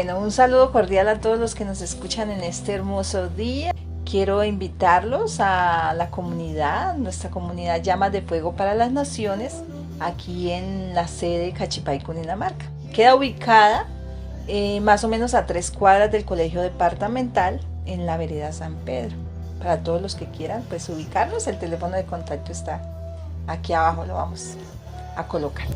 Bueno, un saludo cordial a todos los que nos escuchan en este hermoso día. Quiero invitarlos a la comunidad, nuestra comunidad Llamas de Fuego para las Naciones, aquí en la sede Cachipay, Cundinamarca. Queda ubicada más o menos a 3 cuadras del colegio departamental en la vereda San Pedro. Para todos los que quieran pues ubicarnos, el teléfono de contacto está aquí abajo, lo vamos a colocar.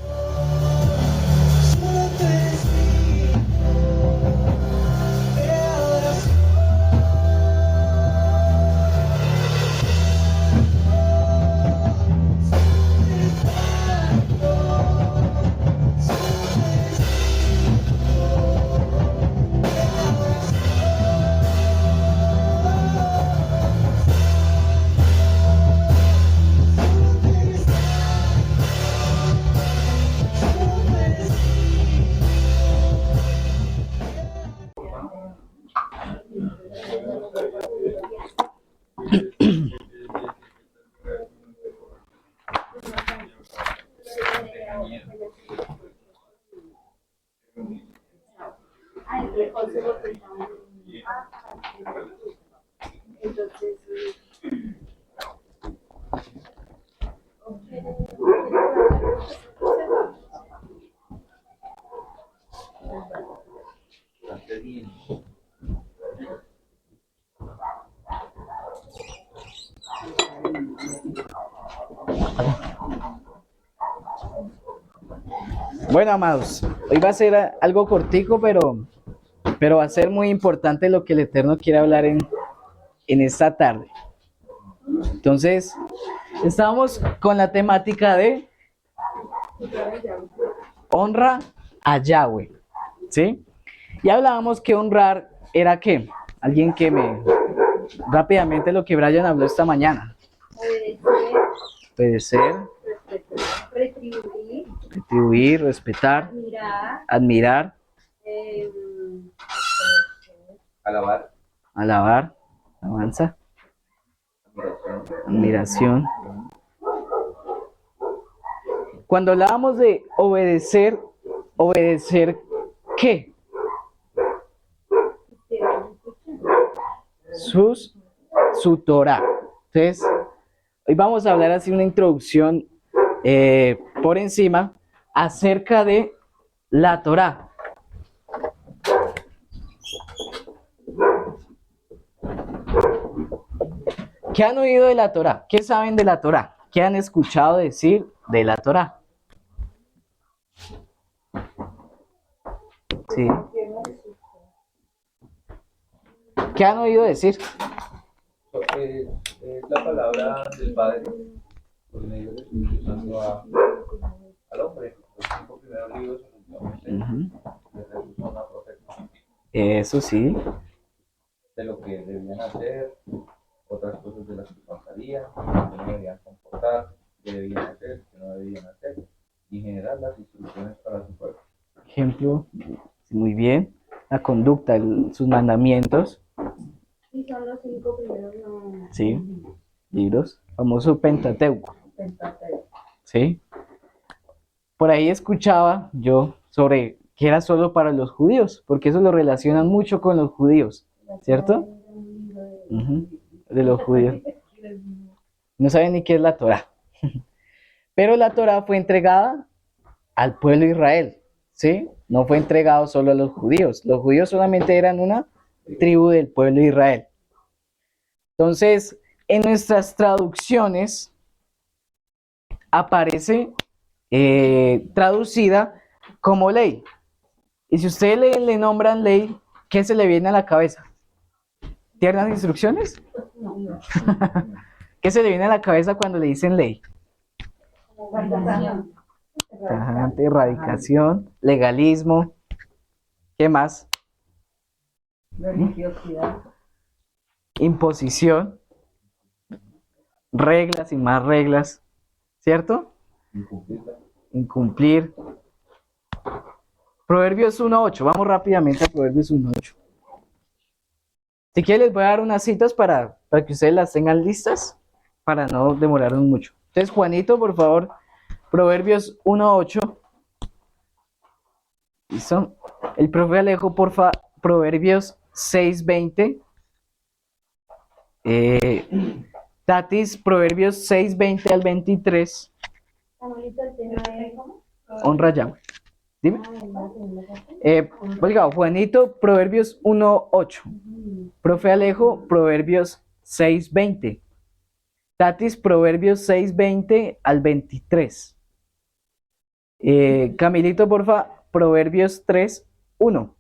Bueno, amados, hoy va a ser algo cortico, pero va a ser muy importante lo que el Eterno quiere hablar en esta tarde. Entonces, estábamos con la temática de honra a Yahweh, ¿sí? Y hablábamos que honrar era ¿qué? Alguien que rápidamente lo que Brian habló esta mañana. Obedecer, retribuir, respetar, admirar, alabar, alabanza, admiración. Cuando hablábamos de obedecer, ¿obedecer qué? Su Torah. Entonces, hoy vamos a hablar así una introducción por encima acerca de la Torah. ¿Qué han oído de la Torah? ¿Qué saben de la Torah? ¿Qué han escuchado decir de la Torah? Sí. ¿Qué han oído decir? La palabra del Padre por medio del Espíritu Santo al hombre. Los 5 primeros libros de Jesús son la profecía Eso sí. de lo que debían hacer, otras cosas de las que pasarían, que no debían comportar, que debían hacer, que no debían hacer, y en general las instrucciones para su pueblo. Ejemplo, muy bien. La conducta, sus mandamientos. Y son los 5 primeros Sí, libros, famoso Pentateuco. Sí. Por ahí escuchaba yo sobre que era solo para los judíos, porque eso lo relacionan mucho con los judíos, ¿cierto? De los judíos. No saben ni qué es la Torá. Pero la Torá fue entregada al pueblo de Israel, ¿sí? No fue entregado solo a los judíos. Los judíos solamente eran una tribu del pueblo de Israel. Entonces, en nuestras traducciones aparece traducida como ley. Y si ustedes le nombran ley, ¿qué se le viene a la cabeza? ¿Tiernas instrucciones? ¿Qué se le viene a la cabeza cuando le dicen ley? Tajante, erradicación, legalismo. ¿Qué más? religiosidad, Imposición, reglas y más reglas, ¿cierto? Incumplir. Proverbios 1.8, vamos rápidamente a Proverbios 1.8. Si quieren les voy a dar unas citas para que ustedes las tengan listas, para no demorarnos mucho. Entonces, Juanito, por favor, Proverbios 1.8. ¿Listo? El profe Alejo, porfa, Proverbios 6:20. Tatis, Proverbios 6:20 al 23. Ahorita el tema es cómo. Honra ya. Dime. Oiga, Juanito, Proverbios 1:8. Profe Alejo, Proverbios 6:20. Tatis, Proverbios 6:20 al 23. Camilito, porfa, Proverbios 3:1.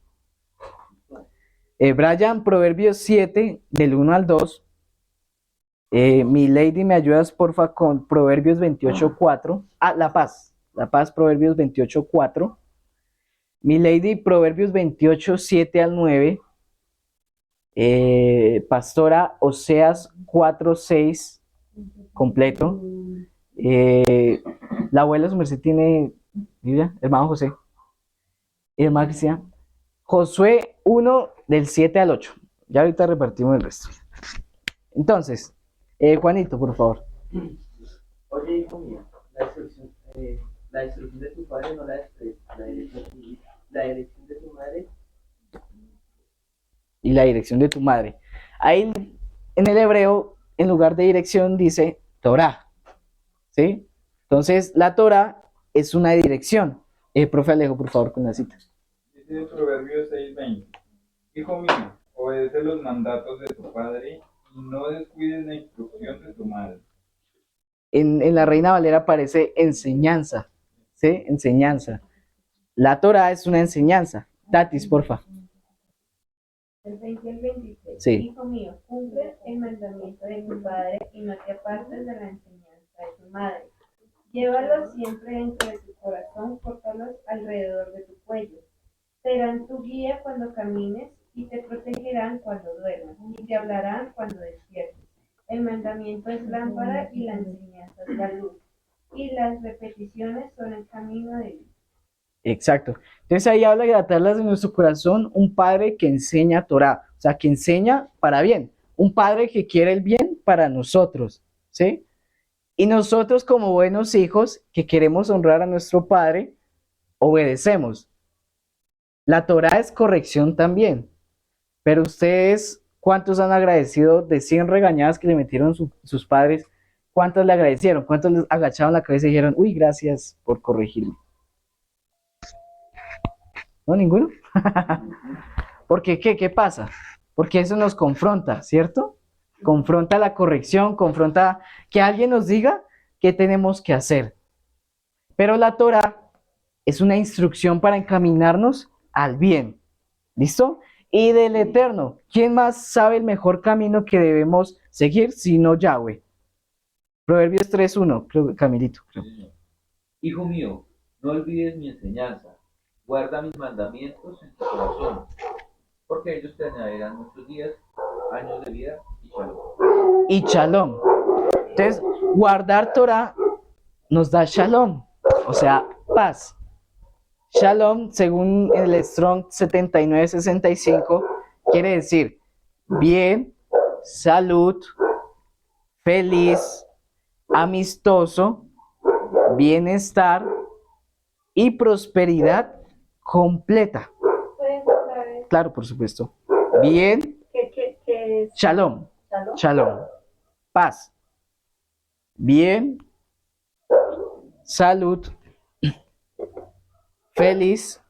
Brian, Proverbios 7, del 1 al 2. Mi lady, ¿me ayudas, porfa, con Proverbios 28:4? La Paz, Proverbios 28:4. Mi lady, Proverbios 28:7 al 9. Pastora, Oseas 4:6, completo. La abuela, su merced, tiene Biblia, hermano José. Hermano Cristian. Josué 1, del 7 al 8. Ya ahorita repartimos el resto. Entonces, Juanito, por favor. Oye, hijo mío, la instrucción de tu padre no la desprecias, la dirección de tu madre. Y la dirección de tu madre. Ahí en el hebreo, en lugar de dirección, dice Torah. ¿Sí? Entonces, la Torah es una dirección. Profe Alejo, por favor, con la cita. Dice Proverbios 6:20. Hijo mío, obedece los mandatos de tu padre y no descuides la instrucción de tu madre. En la Reina Valera aparece enseñanza. ¿Sí? Enseñanza. La Torah es una enseñanza. Tatis, porfa. El 20 y el 26. Sí. Hijo mío, cumple el mandamiento de tu padre y no te apartes de la enseñanza de tu madre. Llévalos siempre dentro de tu corazón, pórtalos alrededor de tu cuello. Serán tu guía cuando camines y te protegerán cuando duermas y te hablarán cuando despiertes. El mandamiento es lámpara y la enseñanza es la luz. Y las repeticiones son el camino de vida. Exacto. Entonces ahí habla de atarlas en nuestro corazón, un padre que enseña Torah, o sea, que enseña para bien, un padre que quiere el bien para nosotros, ¿sí? Y nosotros como buenos hijos que queremos honrar a nuestro padre, obedecemos. La Torah es corrección también, pero ustedes, ¿cuántos han agradecido de 100 regañadas que le metieron sus padres? ¿Cuántos le agradecieron? ¿Cuántos les agacharon la cabeza y dijeron, uy, gracias por corregirme? ¿No? ¿Ninguno? Porque, ¿qué pasa? Porque eso nos confronta, ¿cierto? Confronta la corrección, confronta que alguien nos diga qué tenemos que hacer. Pero la Torah es una instrucción para encaminarnos al bien. ¿Listo? Y del Eterno. ¿Quién más sabe el mejor camino que debemos seguir sino Yahweh? Proverbios 3:1, Camilito. Hijo mío, no olvides mi enseñanza, guarda mis mandamientos en tu corazón, porque ellos te añadirán muchos días, años de vida y shalom. Y shalom. Entonces, guardar Torah nos da shalom, o sea, paz. Shalom, según el Strong 7965, quiere decir bien, salud, feliz, amistoso, bienestar y prosperidad completa. ¿Puedes otra vez? Claro, por supuesto. Bien, ¿Qué es? shalom, ¿Shalom? shalom, paz, bien, salud, feliz,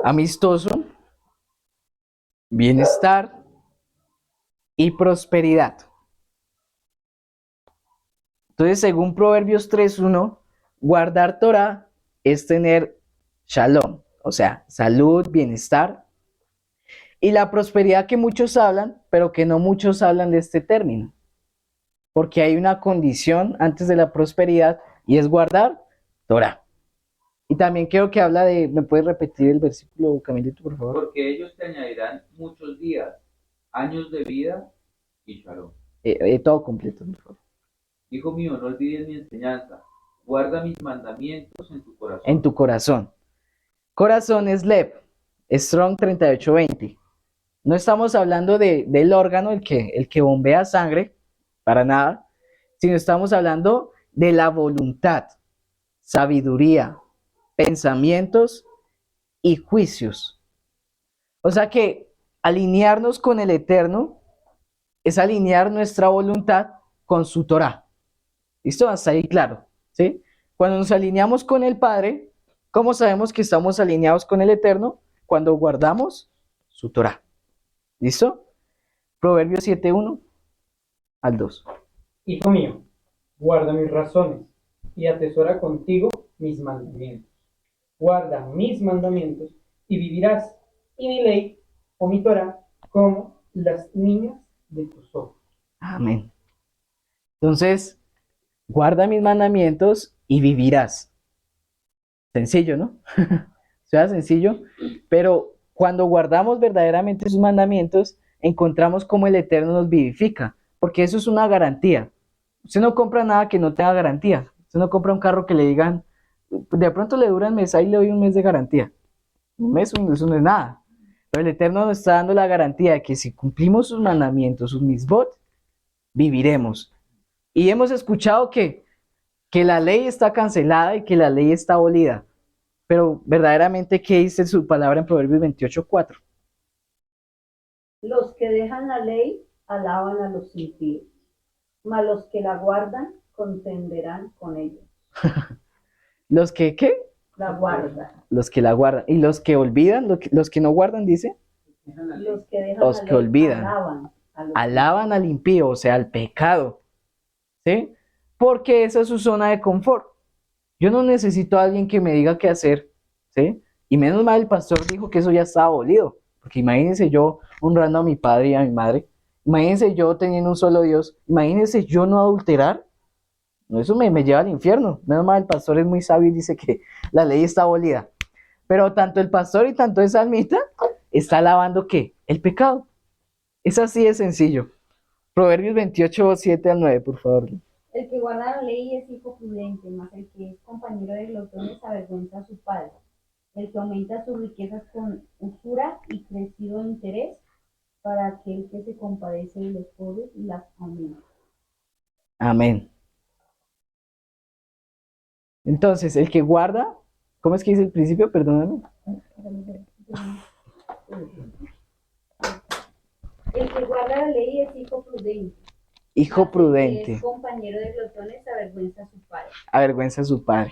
amistoso, bienestar y prosperidad. Entonces, según Proverbios 3:1, guardar Torah es tener shalom, o sea, salud, bienestar y la prosperidad que muchos hablan, pero que no muchos hablan de este término. Porque hay una condición antes de la prosperidad y es guardar Torah. Y también creo que habla de, ¿me puedes repetir el versículo, Camilito, por favor? Porque ellos te añadirán muchos días, años de vida y shalom. Todo completo, por favor. Hijo mío, no olvides mi enseñanza, guarda mis mandamientos en tu corazón. En tu corazón. Corazón es Lev, Strong 3820. No estamos hablando del órgano, el que bombea sangre, para nada, sino estamos hablando de la voluntad, sabiduría, pensamientos y juicios. O sea que alinearnos con el Eterno es alinear nuestra voluntad con su Torah. ¿Listo? Hasta ahí claro, ¿sí? Cuando nos alineamos con el Padre, ¿cómo sabemos que estamos alineados con el Eterno? Cuando guardamos su Torah. ¿Listo? Proverbios 7:1 al 2. Hijo mío, guarda mis razones y atesora contigo mis mandamientos. Guarda mis mandamientos y vivirás, y mi ley o mi Torah como las niñas de tus ojos. Amén. Entonces, guarda mis mandamientos y vivirás. Sencillo, ¿no? Sea sencillo, pero cuando guardamos verdaderamente sus mandamientos, encontramos cómo el Eterno nos vivifica, porque eso es una garantía. Usted no compra nada que no tenga garantía. Usted no compra un carro que le digan, de pronto le dura un mes, ahí le doy un mes de garantía. Un mes, eso no es nada. Pero el Eterno nos está dando la garantía de que si cumplimos sus mandamientos, sus misbot, viviremos. Y hemos escuchado que la ley está cancelada y que la ley está abolida. Pero verdaderamente, ¿qué dice su palabra en Proverbios 28:4? Los que dejan la ley alaban a los impíos, mas los que la guardan contenderán con ellos. ¿Los que qué? La guardan. Los que la guardan. ¿Y los que olvidan? ¿Los que no guardan, dice? Los que dejan Los la que ley olvidan. alaban Al impío, o sea, al pecado. ¿Sí? Porque esa es su zona de confort. Yo no necesito a alguien que me diga qué hacer. ¿Sí? Y menos mal el pastor dijo que eso ya estaba abolido. Porque imagínense yo honrando a mi padre y a mi madre. Imagínense yo teniendo un solo Dios. Imagínense yo no adulterar. No, eso me lleva al infierno. Menos mal el pastor es muy sabio y dice que la ley está abolida. Pero tanto el pastor y tanto el salmista está alabando ¿qué? El pecado. Es así de sencillo. Proverbios 28:7-9, por favor. El que guarda la ley es hijo prudente, mas el que es compañero de glotones avergüenza a su padre. El que aumenta sus riquezas con usura y crecido interés, para aquel que se compadece de los pobres y las aumenta. Amén. Entonces, el que guarda, ¿cómo es que dice el principio? Perdóname. El que guarda la ley es hijo prudente. Hijo mas el que prudente. es compañero de glotones avergüenza a su padre. Avergüenza a su padre.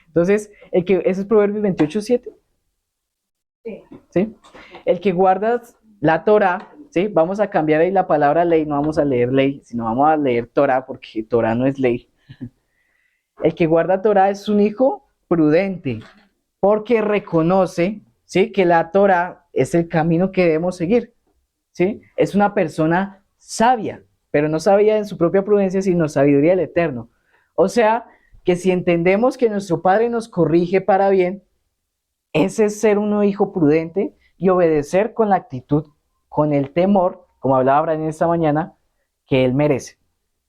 Entonces, ese es Proverbios 28:7. Sí. ¿Sí? El que guarda la Torah, ¿sí? Vamos a cambiar ahí la palabra ley, no vamos a leer ley, sino vamos a leer Torah, porque Torah no es ley. El que guarda Torah es un hijo prudente, porque reconoce, ¿sí? Que la Torah es el camino que debemos seguir, ¿sí? Es una persona sabia, pero no sabia en su propia prudencia, sino sabiduría del Eterno. O sea, que si entendemos que nuestro Padre nos corrige para bien, ese es ser un hijo prudente y obedecer con la actitud, con el temor, como hablaba Abraham esta mañana, que Él merece.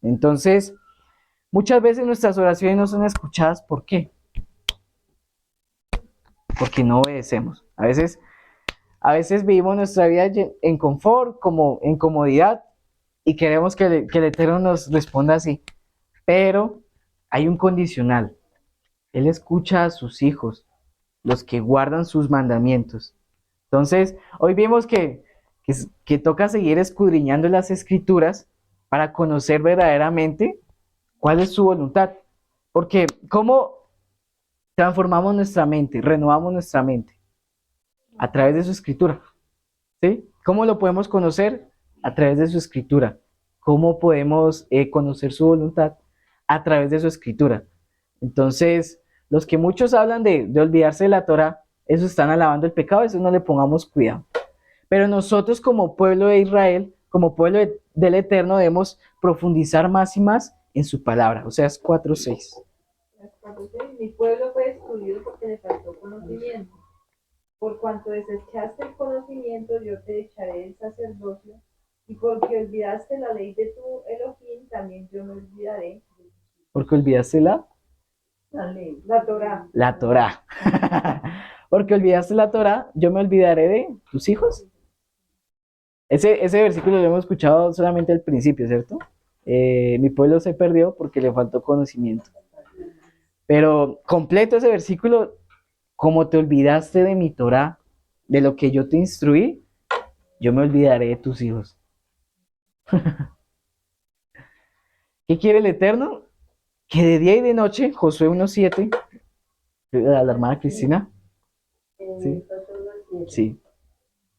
Entonces, muchas veces nuestras oraciones no son escuchadas. ¿Por qué? Porque no obedecemos. A veces vivimos nuestra vida en confort, como en comodidad, y queremos que el Eterno nos responda así. Pero hay un condicional. Él escucha a sus hijos, los que guardan sus mandamientos. Entonces, hoy vimos que toca seguir escudriñando las Escrituras para conocer verdaderamente cuál es su voluntad. Porque, ¿cómo transformamos nuestra mente, renovamos nuestra mente? A través de su Escritura. ¿Sí? ¿Cómo lo podemos conocer? A través de su Escritura. ¿Cómo podemos conocer su voluntad? A través de su Escritura. Entonces, los que muchos hablan de olvidarse de la Torah, eso están alabando el pecado, eso no le pongamos cuidado. Pero nosotros como pueblo de Israel, como pueblo del Eterno, debemos profundizar más y más en su palabra. Oseas 4:6. Mi pueblo fue destruido porque le faltó conocimiento. Por cuanto desechaste el conocimiento, yo te echaré del sacerdocio, y porque olvidaste la ley de tu Elohim, también yo me olvidaré. Porque olvidaste La ley, la Torah. la Torah. Porque olvidaste la Torah, yo me olvidaré de tus hijos. Ese versículo lo hemos escuchado solamente al principio, ¿cierto? Mi pueblo se perdió porque le faltó conocimiento. Pero completo ese versículo, como te olvidaste de mi Torá, de lo que yo te instruí, yo me olvidaré de tus hijos. ¿Qué quiere el Eterno? Que de día y de noche, Josué 1:7, la hermana Cristina, sí, sí,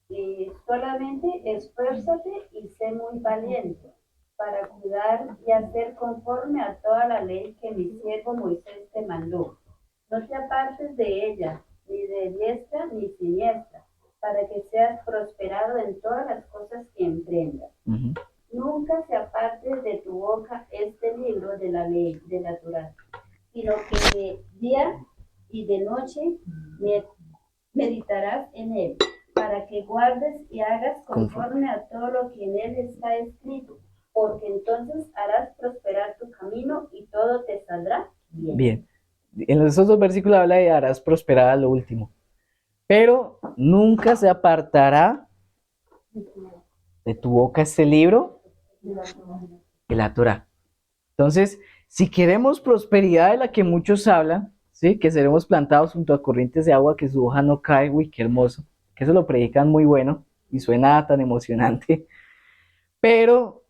Y solamente esfuérzate y sé muy valiente para cuidar y hacer conforme a toda la ley que mi siervo Moisés te mandó. No te apartes de ella, ni de diestra ni siniestra, para que seas prosperado en todas las cosas que emprendas. ujú, Nunca se aparte de tu boca este libro de la ley, de la Torá, sino que de día y de noche meditarás en él, para que guardes y hagas conforme a todo lo que en él está escrito, porque entonces harás prosperar tu camino y todo te saldrá bien. bien. En esos dos versículos habla de harás prosperar a lo último. Pero nunca se apartará de tu boca este libro de la Torá. Entonces, si queremos prosperidad de la que muchos hablan, ¿sí? Que seremos plantados junto a corrientes de agua, que su hoja no cae, uy, qué hermoso, que eso lo predican muy bueno y suena tan emocionante. Pero,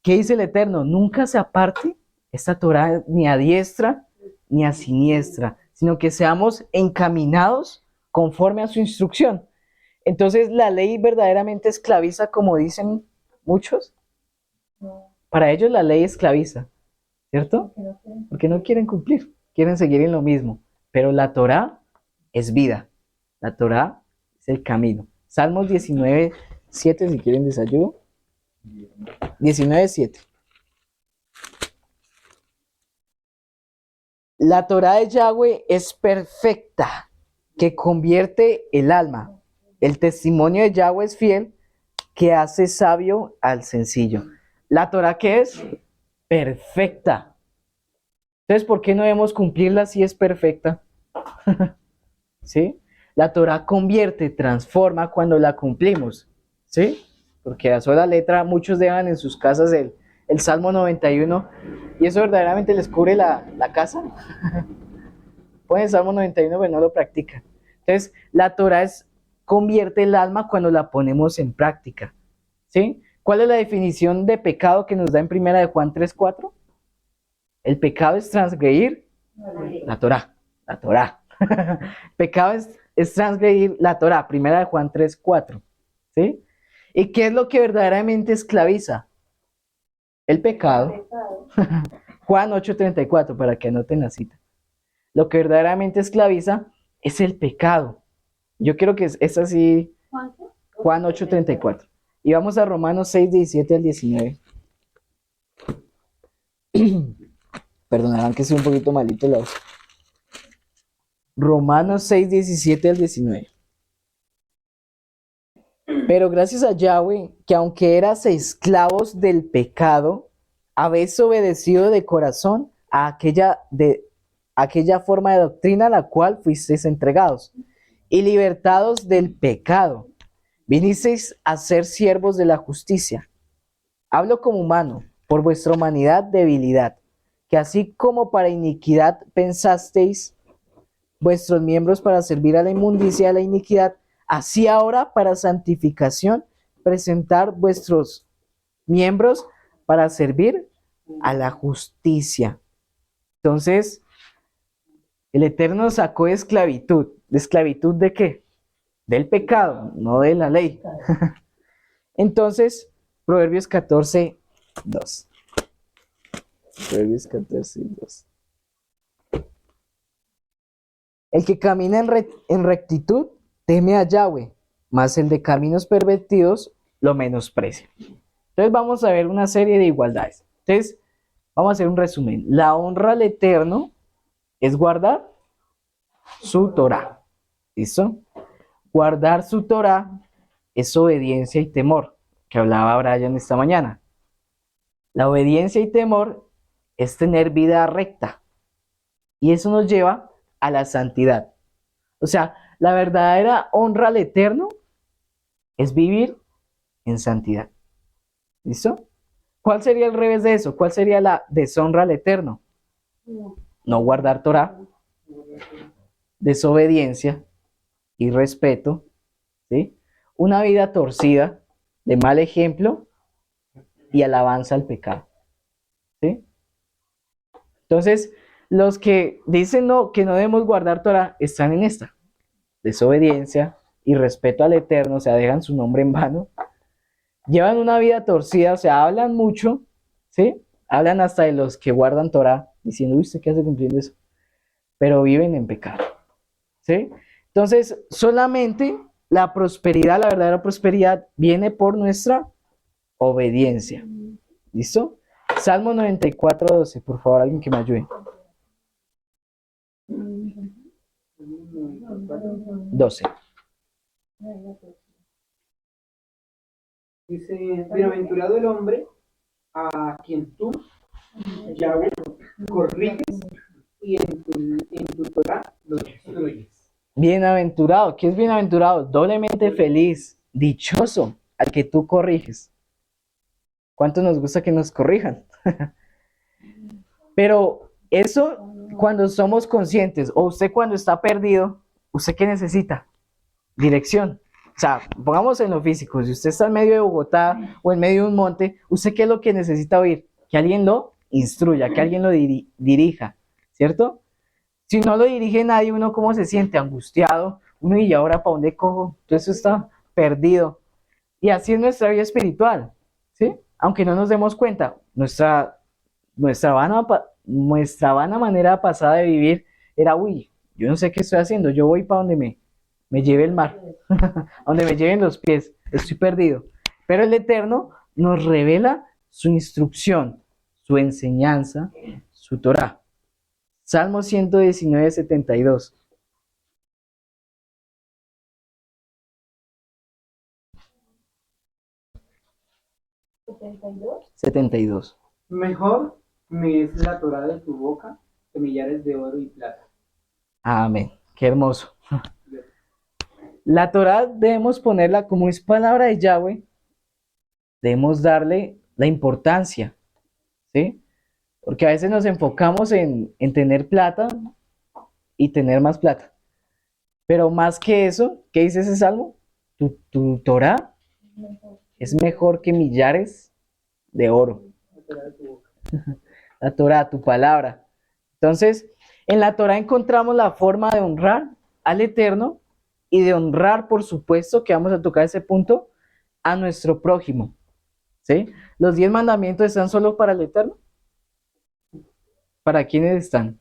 ¿qué dice el Eterno? Nunca se aparte esta Torá ni a diestra ni a siniestra, sino que seamos encaminados conforme a su instrucción. Entonces, ¿la ley verdaderamente esclaviza, como dicen muchos? Para ellos la ley esclaviza, ¿cierto? Porque no quieren cumplir, quieren seguir en lo mismo. Pero la Torá es vida, la Torá es el camino. Salmos 19:7, si quieren les ayudo. 19:7. La Torá de Yahweh es perfecta, que convierte el alma. El testimonio de Yahweh es fiel, que hace sabio al sencillo. ¿La Torá qué es? Perfecta. Entonces, ¿por qué no debemos cumplirla si es perfecta? ¿Sí? La Torá convierte, transforma cuando la cumplimos. ¿Sí? Porque a sola letra muchos dejan en sus casas el Salmo 91 y eso verdaderamente les cubre la casa. Ponen el Salmo 91 pero no lo practican. Entonces, la Torá convierte el alma cuando la ponemos en práctica. ¿Sí? ¿Cuál es la definición de pecado que nos da en 1 Juan 3:4? El pecado es transgredir la Torá. La Torá. Pecado es transgredir la Torá. 1 Juan 3:4. ¿Sí? ¿Y qué es lo que verdaderamente esclaviza? El pecado. Juan 8:34, para que anoten la cita. Lo que verdaderamente esclaviza es el pecado. Yo quiero que es así. Juan 8:34. Y vamos a Romanos 6:17 al 19. Perdonarán que soy un poquito malito la voz. Romanos 6:17 al 19. Pero gracias a Yahweh, que aunque eras esclavos del pecado, habéis obedecido de corazón a aquella forma de doctrina a la cual fuisteis entregados, y libertados del pecado, vinisteis a ser siervos de la justicia. Hablo como humano, por vuestra humanidad debilidad, que así como para iniquidad pensasteis vuestros miembros para servir a la inmundicia de la iniquidad, así ahora para santificación presentar vuestros miembros para servir a la justicia. Entonces, el Eterno sacó de esclavitud. ¿De esclavitud de qué? Del pecado, no de la ley. Entonces, Proverbios 14:2. Proverbios 14:2. El que camina en rectitud teme a Yahweh, mas el de caminos pervertidos lo menosprecia. Entonces vamos a ver una serie de igualdades. Entonces, vamos a hacer un resumen. La honra al Eterno es guardar su Torá. ¿Listo? Guardar su Torá es obediencia y temor, que hablaba Brian esta mañana. La obediencia y temor es tener vida recta. Y eso nos lleva a la santidad. O sea, la verdadera honra al Eterno es vivir en santidad. ¿Listo? ¿Cuál sería el revés de eso? ¿Cuál sería la deshonra al Eterno? no guardar Torah, desobediencia, irrespeto, ¿sí? Una vida torcida, de mal ejemplo y alabanza al pecado, ¿sí? Entonces, los que dicen no, que no debemos guardar Torah están en esta: desobediencia, irrespeto al Eterno, o sea, dejan su nombre en vano, llevan una vida torcida, o sea, hablan mucho, ¿sí? Hablan hasta de los que guardan Torah, diciendo, uy, ¿usted qué hace cumpliendo eso? Pero viven en pecado, ¿sí? Entonces, solamente la prosperidad, la verdadera prosperidad, viene por nuestra obediencia. ¿Listo? Salmo 94:12, por favor, alguien que me ayude. 12. Dice, bienaventurado el hombre a quien tú, Yahweh, corriges y en tu Torah lo instruyes. Bienaventurado, ¿qué es bienaventurado? Doblemente feliz, dichoso al que tú corriges. ¿Cuánto nos gusta que nos corrijan? Pero eso cuando somos conscientes, o usted cuando está perdido, ¿usted qué necesita? Dirección. O sea, pongamos en lo físico, si usted está en medio de Bogotá o en medio de un monte, ¿usted qué es lo que necesita oír? Que alguien lo instruya, que alguien lo dirija, ¿cierto? Si no lo dirige nadie, uno cómo se siente angustiado, uno y ahora ¿para dónde cojo? Entonces está perdido. Y así es nuestra vida espiritual, ¿sí? Aunque no nos demos cuenta, nuestra vana manera pasada de vivir era, uy, yo no sé qué estoy haciendo, yo voy para donde me lleve el mar, donde me lleven los pies, estoy perdido. Pero el Eterno nos revela su instrucción, su enseñanza, su Torah. Salmo 119:72. 72. Mejor me es la Torah de tu boca que millares de oro y plata. Amén. Qué hermoso. La Torah debemos ponerla como es palabra de Yahweh, debemos darle la importancia, ¿sí? Porque a veces nos enfocamos en tener plata y tener más plata. Pero más que eso, ¿qué dice ese salmo? Tu Torah es mejor que millares de oro. La Torah, tu palabra. Entonces, en la Torah encontramos la forma de honrar al Eterno y de honrar, por supuesto, que vamos a tocar ese punto, a nuestro prójimo. ¿Sí? Los 10 mandamientos están solo para el Eterno. ¿Para quiénes están?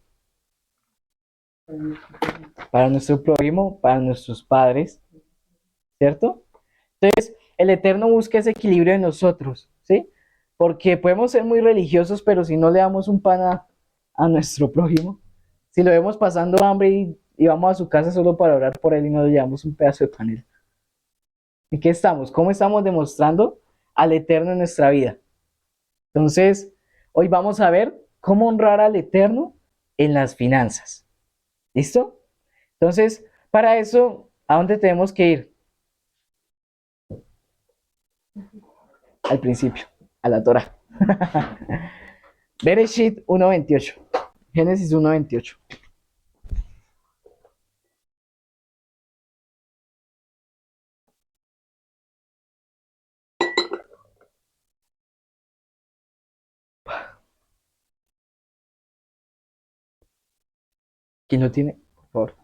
Para nuestro prójimo, para nuestros padres, ¿cierto? Entonces, el Eterno busca ese equilibrio en nosotros, ¿sí? Porque podemos ser muy religiosos, pero si no le damos un pan a nuestro prójimo, si lo vemos pasando hambre y vamos a su casa solo para orar por él y no le llevamos un pedazo de panela. ¿En qué estamos? ¿Cómo estamos demostrando al Eterno en nuestra vida? Entonces, hoy vamos a ver cómo honrar al Eterno en las finanzas. ¿Listo? Entonces, para eso, ¿a dónde tenemos que ir? Al principio, a la Torah. Bereshit 1:28. Génesis 1:28. ¿Quién lo tiene? Por favor.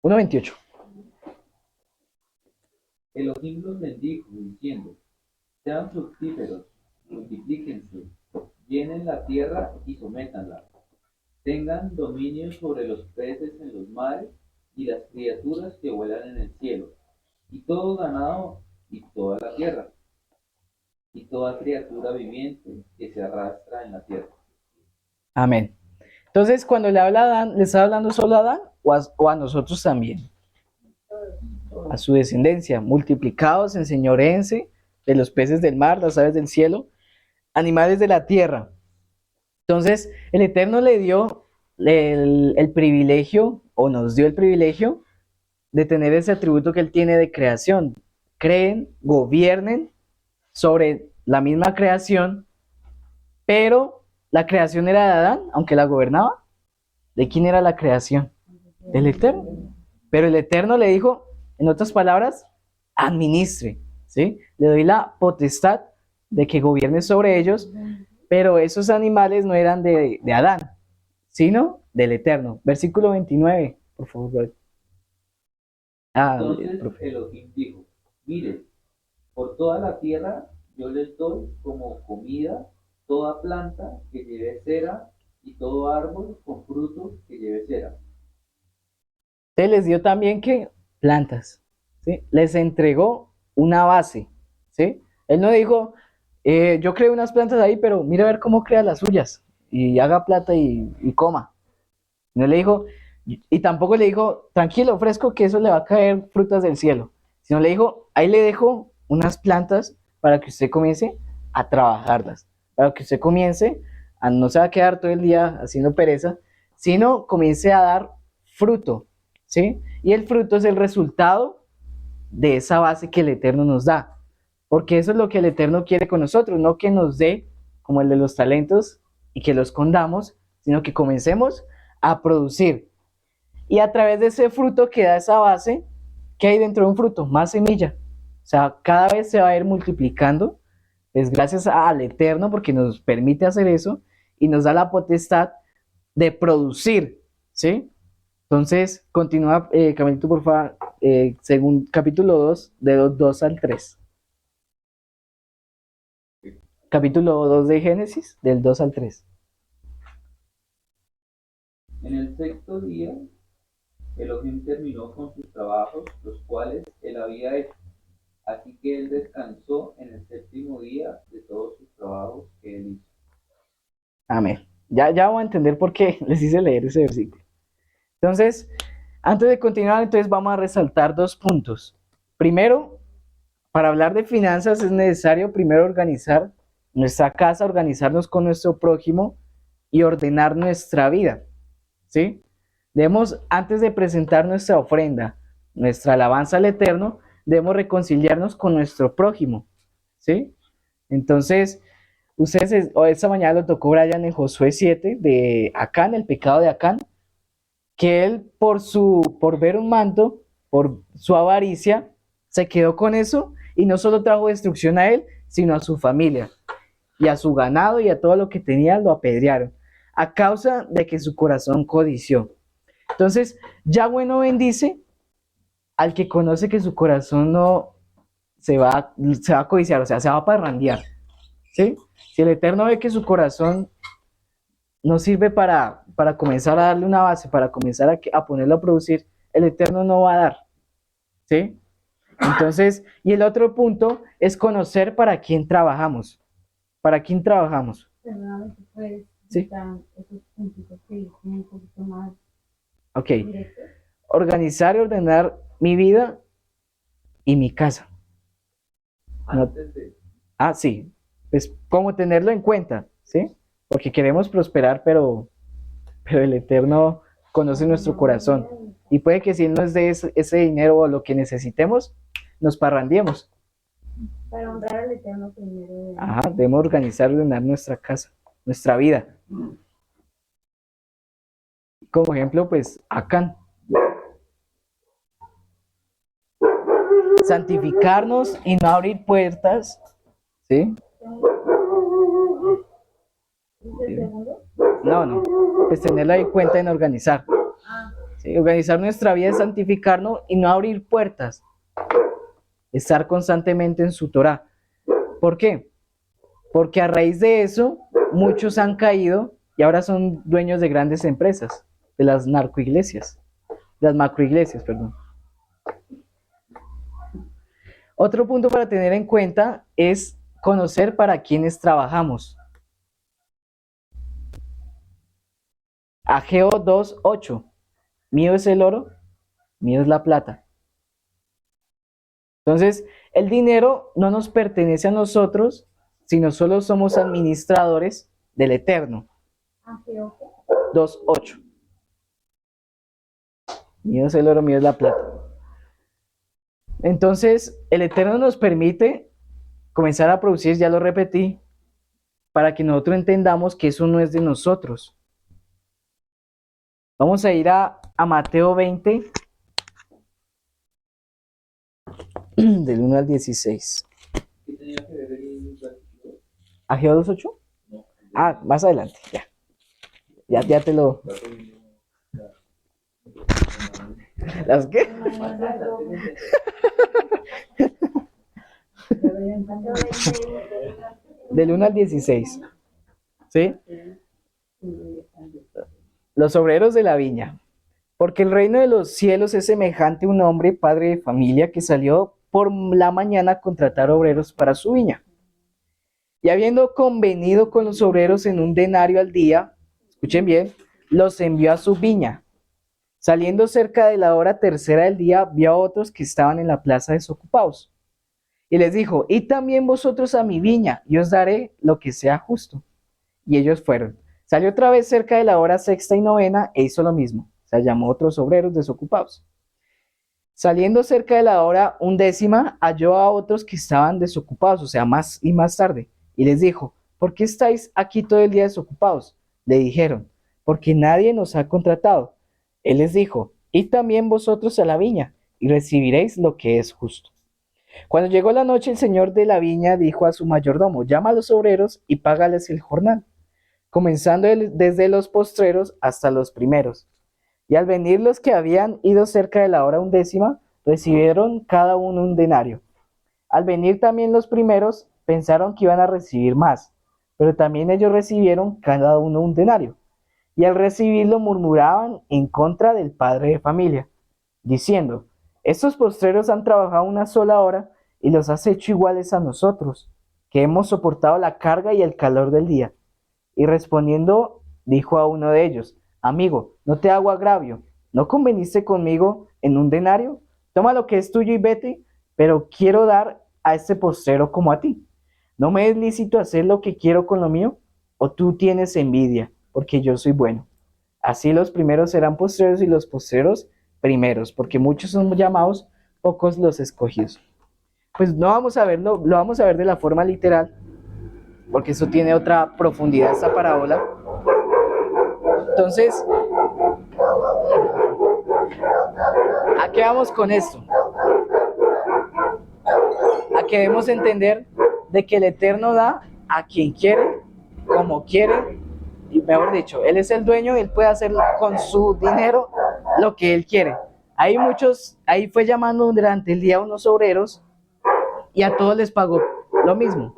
1:28. Elohim los bendijo, diciendo: sean fructíferos, multiplíquense, llenen la tierra y sométanla. Tengan dominio sobre los peces en los mares y las criaturas que vuelan en el cielo, y todo ganado y toda la tierra, y toda criatura viviente que se arrastra en la tierra. Amén. Entonces, cuando le habla a Adán, ¿le está hablando solo a Adán o a nosotros también? A su descendencia, multiplicados, enseñoréense de los peces del mar, las aves del cielo, animales de la tierra. Entonces, el Eterno le dio el privilegio, o nos dio el privilegio, de tener ese atributo que Él tiene de creación. Creen, gobiernen sobre la misma creación Pero la creación era de Adán, aunque la gobernaba. ¿De quién era la creación? Del Eterno. Pero el Eterno le dijo, en otras palabras, administre, ¿sí? Le doy la potestad de que gobierne sobre ellos, pero esos animales no eran de Adán, sino del Eterno. Versículo 29, por favor. Bro. Entonces Profe. Elohim dijo, mire, por toda la tierra yo les doy como comida toda planta que lleve cera y todo árbol con fruto que lleve cera. Él les dio también que plantas, ¿sí? Les entregó una base, ¿sí? Él no dijo, yo creo unas plantas ahí, pero mira a ver cómo crea las suyas y haga plata y coma. No le dijo, y tampoco le dijo, tranquilo, fresco, que eso le va a caer frutas del cielo. Sino le dijo, ahí le dejo unas plantas para que usted comience a trabajarlas, para que usted comience a no se va a quedar todo el día haciendo pereza, sino comience a dar fruto, ¿sí? Y el fruto es el resultado de esa base que el Eterno nos da, porque eso es lo que el Eterno quiere con nosotros, no que nos dé como el de los talentos y que los escondamos, sino que comencemos a producir. Y a través de ese fruto que da esa base, ¿qué hay dentro de un fruto? Más semilla. O sea, cada vez se va a ir multiplicando, es gracias al Eterno porque nos permite hacer eso y nos da la potestad de producir, ¿sí? Entonces, continúa, Camilito, por favor, según capítulo 2, de 2 al 3. Capítulo 2 de Génesis, del 2 al 3. En el sexto día Elohim terminó con sus trabajos, los cuales él había hecho. Así que él descansó en el séptimo día de todos sus trabajos que él hizo. Amén. Ya vamos a entender por qué les hice leer ese versículo. Entonces, antes de continuar, entonces vamos a resaltar 2 puntos. Primero, para hablar de finanzas es necesario primero organizar nuestra casa, organizarnos con nuestro prójimo y ordenar nuestra vida, ¿sí? Debemos, antes de presentar nuestra ofrenda, nuestra alabanza al Eterno, debemos reconciliarnos con nuestro prójimo, ¿sí? Entonces, ustedes, esta mañana lo tocó Brian en Josué 7, de Acán, el pecado de Acán, que él por ver un manto, por su avaricia, se quedó con eso y no solo trajo destrucción a él, sino a su familia y a su ganado y a todo lo que tenía lo apedrearon, a causa de que su corazón codició. Entonces, Yahweh no bendice al que conoce que su corazón no se va a codiciar, o sea, se va a parrandear, ¿sí? Si el Eterno ve que su corazón no sirve para comenzar a darle una base, para comenzar a ponerlo a producir, el Eterno no va a dar, ¿sí? Entonces, y el otro punto es conocer para quién trabajamos. ¿Para quién trabajamos? Perdóname, si puedes Sí. citar esos puntos que dicen un poquito más Ok. directos. Organizar y ordenar mi vida y mi casa. No- Antes de sí. Pues como tenerlo en cuenta, ¿sí? Porque queremos prosperar, pero el Eterno conoce nuestro corazón. Y puede que si Él nos dé ese dinero o lo que necesitemos, nos parrandiemos. Para honrar al Eterno primero. Ajá, debemos organizar y ordenar nuestra casa, nuestra vida. Como ejemplo, pues, Acán. Santificarnos y no abrir puertas, ¿sí? ¿Es el segundo? No, pues tenerla en cuenta en organizar. ¿Sí? Organizar nuestra vida es santificarnos y no abrir puertas. Estar constantemente en su Torah. ¿Por qué? Porque a raíz de eso, muchos han caído y ahora son dueños de grandes empresas, de las narcoiglesias, de las macroiglesias, perdón. Otro punto para tener en cuenta es conocer para quiénes trabajamos. Ageo 2:8. Mío es el oro, mío es la plata. Entonces, el dinero no nos pertenece a nosotros, sino solo somos administradores del Eterno. Ageo 2:8. Mío es el oro, mío es la plata. Entonces, el Eterno nos permite comenzar a producir, ya lo repetí, para que nosotros entendamos que eso no es de nosotros. Vamos a ir a Mateo 20, del 1 al 16. ¿Qué tenía que ver el versículo? ¿Ageo 2.8? No. Ah, más adelante, ya. Ya te lo... ¿Las qué? Más adelante. Del 1 al 16. ¿Sí? Los obreros de la viña. Porque el reino de los cielos es semejante a un hombre, padre de familia, que salió por la mañana a contratar obreros para su viña. Y habiendo convenido con los obreros en un denario al día, escuchen bien, los envió a su viña. Saliendo cerca de la hora tercera del día, vio a otros que estaban en la plaza desocupados. Y les dijo, id también vosotros a mi viña, y os daré lo que sea justo. Y ellos fueron. Salió otra vez cerca de la hora sexta y novena, e hizo lo mismo. O sea, llamó a otros obreros desocupados. Saliendo cerca de la hora undécima, halló a otros que estaban desocupados, o sea, más y más tarde. Y les dijo, ¿por qué estáis aquí todo el día desocupados? Le dijeron, porque nadie nos ha contratado. Él les dijo, id también vosotros a la viña, y recibiréis lo que es justo. Cuando llegó la noche, el señor de la viña dijo a su mayordomo, llama a los obreros y págales el jornal, comenzando desde los postreros hasta los primeros. Y al venir los que habían ido cerca de la hora undécima, recibieron cada uno un denario. Al venir también los primeros, pensaron que iban a recibir más, pero también ellos recibieron cada uno un denario. Y al recibirlo murmuraban en contra del padre de familia, diciendo, estos postreros han trabajado una sola hora y los has hecho iguales a nosotros, que hemos soportado la carga y el calor del día. Y respondiendo, dijo a uno de ellos, amigo, no te hago agravio, ¿no conveniste conmigo en un denario? Toma lo que es tuyo y vete, pero quiero dar a este postrero como a ti. ¿No me es lícito hacer lo que quiero con lo mío? ¿O tú tienes envidia, porque yo soy bueno? Así los primeros serán postreros y los postreros primeros, porque muchos son llamados, pocos los escogidos. Pues no vamos a verlo, lo vamos a ver de la forma literal, porque eso tiene otra profundidad, esta parábola. Entonces, ¿a qué vamos con esto? A que debemos entender de que el Eterno da a quien quiere, como quiere, y mejor dicho, Él es el dueño y Él puede hacer con su dinero lo que Él quiere. Ahí fue llamando durante el día a unos obreros y a todos les pagó lo mismo.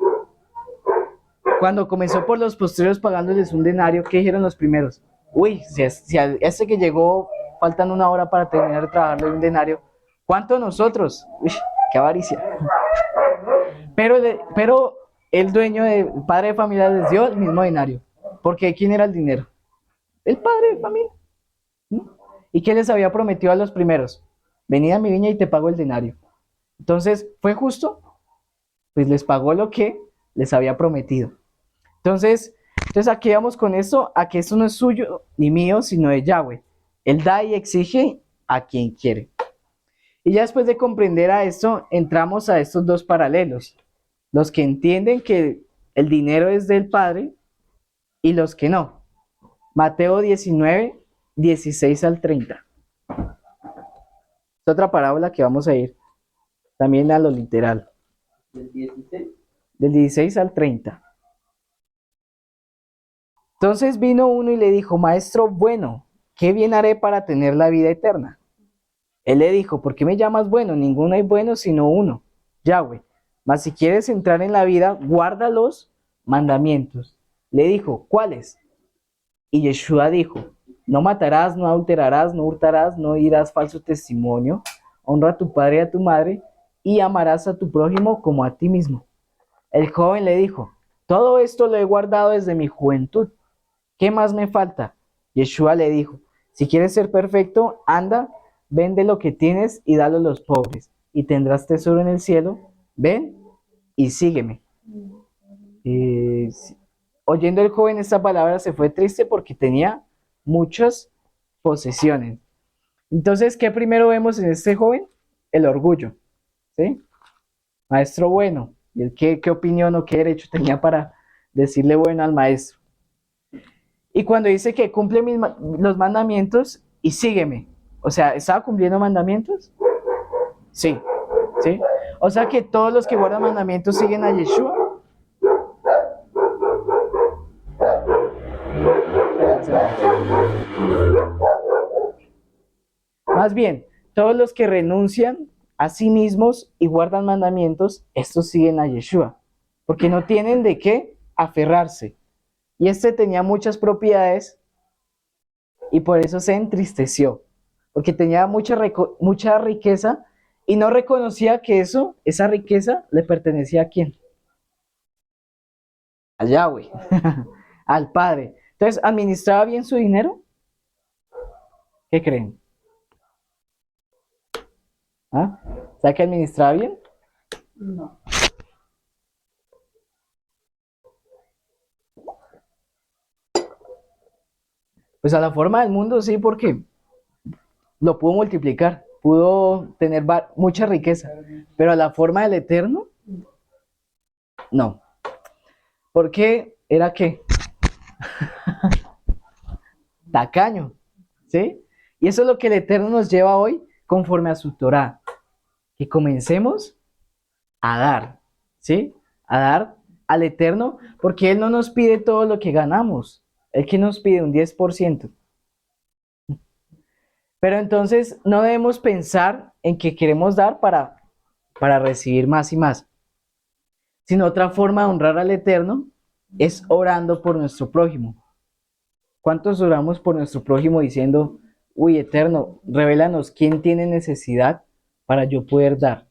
Cuando comenzó por los postreros pagándoles un denario, ¿qué dijeron los primeros? Uy, si a este que llegó faltan una hora para terminar de trabajarle un denario, ¿cuánto nosotros? Uy, qué avaricia. Pero el dueño, el padre de familia les dio el mismo denario. Porque ¿quién era el dinero? El padre de familia. ¿Y qué les había prometido a los primeros? Venid a mi viña y te pago el denario. Entonces, ¿fue justo? Pues les pagó lo que les había prometido. Entonces aquí vamos con esto, a que esto no es suyo ni mío, sino de Yahweh. Él da y exige a quien quiere. Y ya después de comprender a esto, entramos a estos dos paralelos. Los que entienden que el dinero es del Padre y los que no. Mateo 19, 16 al 30. Es otra parábola que vamos a ir también a lo literal. ¿Del 16? Del 16 al 30. Entonces vino uno y le dijo, maestro bueno, ¿qué bien haré para tener la vida eterna? Él le dijo, ¿por qué me llamas bueno? Ninguno hay bueno sino uno, Yahweh. Mas si quieres entrar en la vida, guarda los mandamientos. Le dijo, ¿cuáles? Y Yeshua dijo, no matarás, no adulterarás, no hurtarás, no dirás falso testimonio, honra a tu padre y a tu madre, y amarás a tu prójimo como a ti mismo. El joven le dijo, todo esto lo he guardado desde mi juventud. ¿Qué más me falta? Yeshua le dijo, si quieres ser perfecto, anda, vende lo que tienes y dalo a los pobres, y tendrás tesoro en el cielo. Ven y sígueme. Oyendo el joven esta palabra se fue triste porque tenía muchas posesiones. Entonces, ¿qué primero vemos en este joven? El orgullo, ¿sí? Maestro bueno, ¿y él qué opinión o qué derecho tenía para decirle bueno al maestro. Y cuando dice que cumple los mandamientos y sígueme, o sea, ¿estaba cumpliendo mandamientos? Sí, ¿sí? O sea que todos los que guardan mandamientos siguen a Yeshua. Más bien, todos los que renuncian a sí mismos y guardan mandamientos, estos siguen a Yeshua, porque no tienen de qué aferrarse. Y este tenía muchas propiedades y por eso se entristeció, porque tenía mucha riqueza y no reconocía que esa riqueza le pertenecía a quién, a Yahweh, al Padre. Entonces, ¿administraba bien su dinero? ¿Qué creen? ¿Ah? ¿Sabe que administraba bien? No. Pues a la forma del mundo sí, porque lo pudo multiplicar, pudo tener mucha riqueza, pero a la forma del Eterno, no. Porque era que tacaño, ¿sí? Y eso es lo que el Eterno nos lleva hoy conforme a su Torá, que comencemos a dar, ¿sí? A dar al Eterno, porque Él no nos pide todo lo que ganamos, Él que nos pide un 10%. Pero entonces no debemos pensar en que queremos dar para recibir más y más, sino otra forma de honrar al Eterno es orando por nuestro prójimo. ¿Cuántos oramos por nuestro prójimo diciendo, uy, Eterno, revélanos quién tiene necesidad para yo poder dar?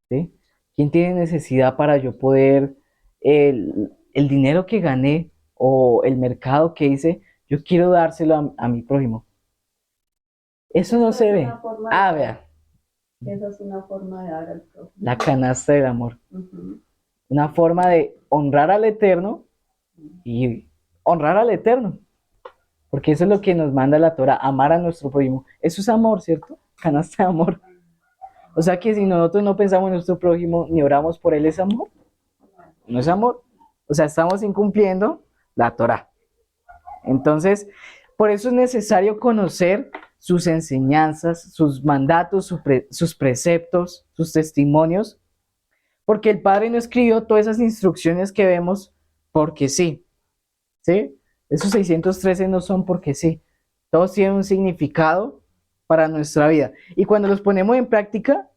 ¿Sí? ¿Quién tiene necesidad para yo poder, el dinero que gané o el mercado que hice, yo quiero dárselo a mi prójimo? Eso no se ve. Ah, vea. Esa es una forma de dar al prójimo. La canasta del amor. Una forma de honrar al Eterno y honrar al Eterno. Porque eso es lo que nos manda la Torah, amar a nuestro prójimo. Eso es amor, ¿cierto? Canasta de amor. O sea que si nosotros no pensamos en nuestro prójimo ni oramos por él, ¿es amor? No es amor. O sea, estamos incumpliendo la Torah. Entonces, por eso es necesario conocer sus enseñanzas, sus mandatos, sus preceptos, sus testimonios, porque el Padre no escribió todas esas instrucciones que vemos porque sí, ¿sí? Esos 613 no son porque sí, todos tienen un significado para nuestra vida. Y cuando los ponemos en práctica,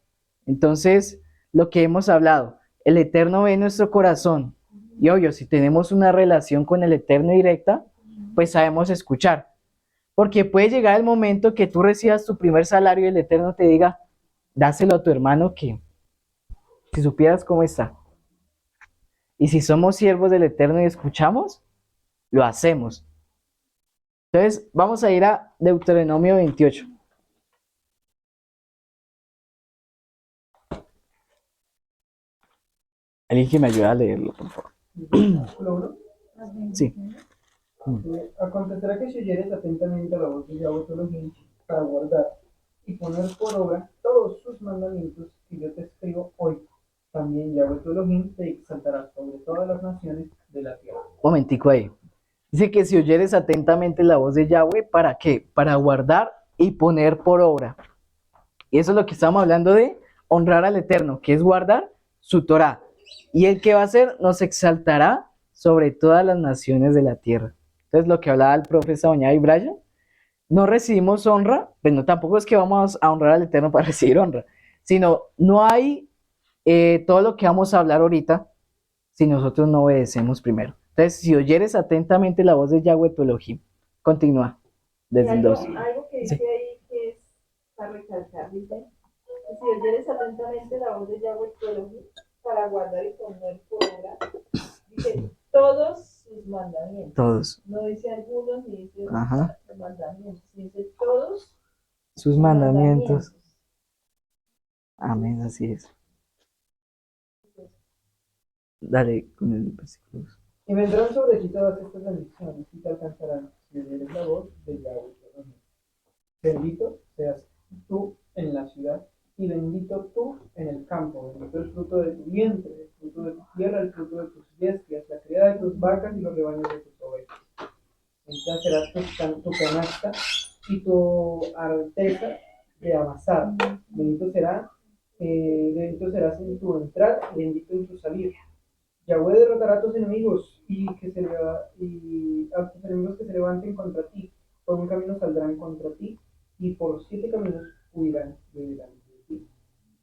entonces lo que hemos hablado, el Eterno ve nuestro corazón. Y obvio, si tenemos una relación con el Eterno directa, pues sabemos escuchar. Porque puede llegar el momento que tú recibas tu primer salario y el Eterno te diga, dáselo a tu hermano que si supieras cómo está. Y si somos siervos del Eterno y escuchamos, lo hacemos. Entonces, vamos a ir a Deuteronomio 28. Alguien que me ayude a leerlo, por favor. Sí. Acontecerá que si oyeres atentamente a la voz de Yahweh tu Elohim para guardar y poner por obra todos sus mandamientos que yo te escribo hoy, también Yahweh tu Elohim te exaltará sobre todas las naciones de la tierra. Momentico ahí. Dice que si oyeres atentamente la voz de Yahweh, ¿para qué? Para guardar y poner por obra. Y eso es lo que estamos hablando de honrar al Eterno, que es guardar su Torah. Y el que va a hacer nos exaltará sobre todas las naciones de la tierra. Entonces, lo que hablaba el profesor Oña y Brian, no recibimos honra, pues no, tampoco es que vamos a honrar al Eterno para recibir honra, sino no hay todo lo que vamos a hablar ahorita si nosotros no obedecemos primero. Entonces, si oyeres atentamente la voz de Yahweh tu Elohim, continúa desde el 2. Algo que dice ahí que es para recalcar, dice, si oyeres atentamente la voz de Yahweh tu Elohim para guardar y poner por obra, dice todos sus mandamientos. Todos. No dice algunos ni dice Ajá. mandamientos, dice todos Sus mandamientos. Amén, así es. Dale con el versículo. Y vendrán sobre ti todas estas bendiciones y te alcanzarán si oyeres la voz de Yahweh tu Elohim. Bendito seas tú en la ciudad y bendito tú en el campo. Bendito el fruto de tu vientre, el fruto de tu tierra, el fruto de tus bestias, la criada de tus será tu canasta y tu arteza de amasar. Bendito serás en tu entrar y bendito en tu salir. Yahweh derrotará a tus enemigos y a tus enemigos que se levanten contra ti. Por un camino saldrán contra ti y por 7 caminos huirán de delante de ti.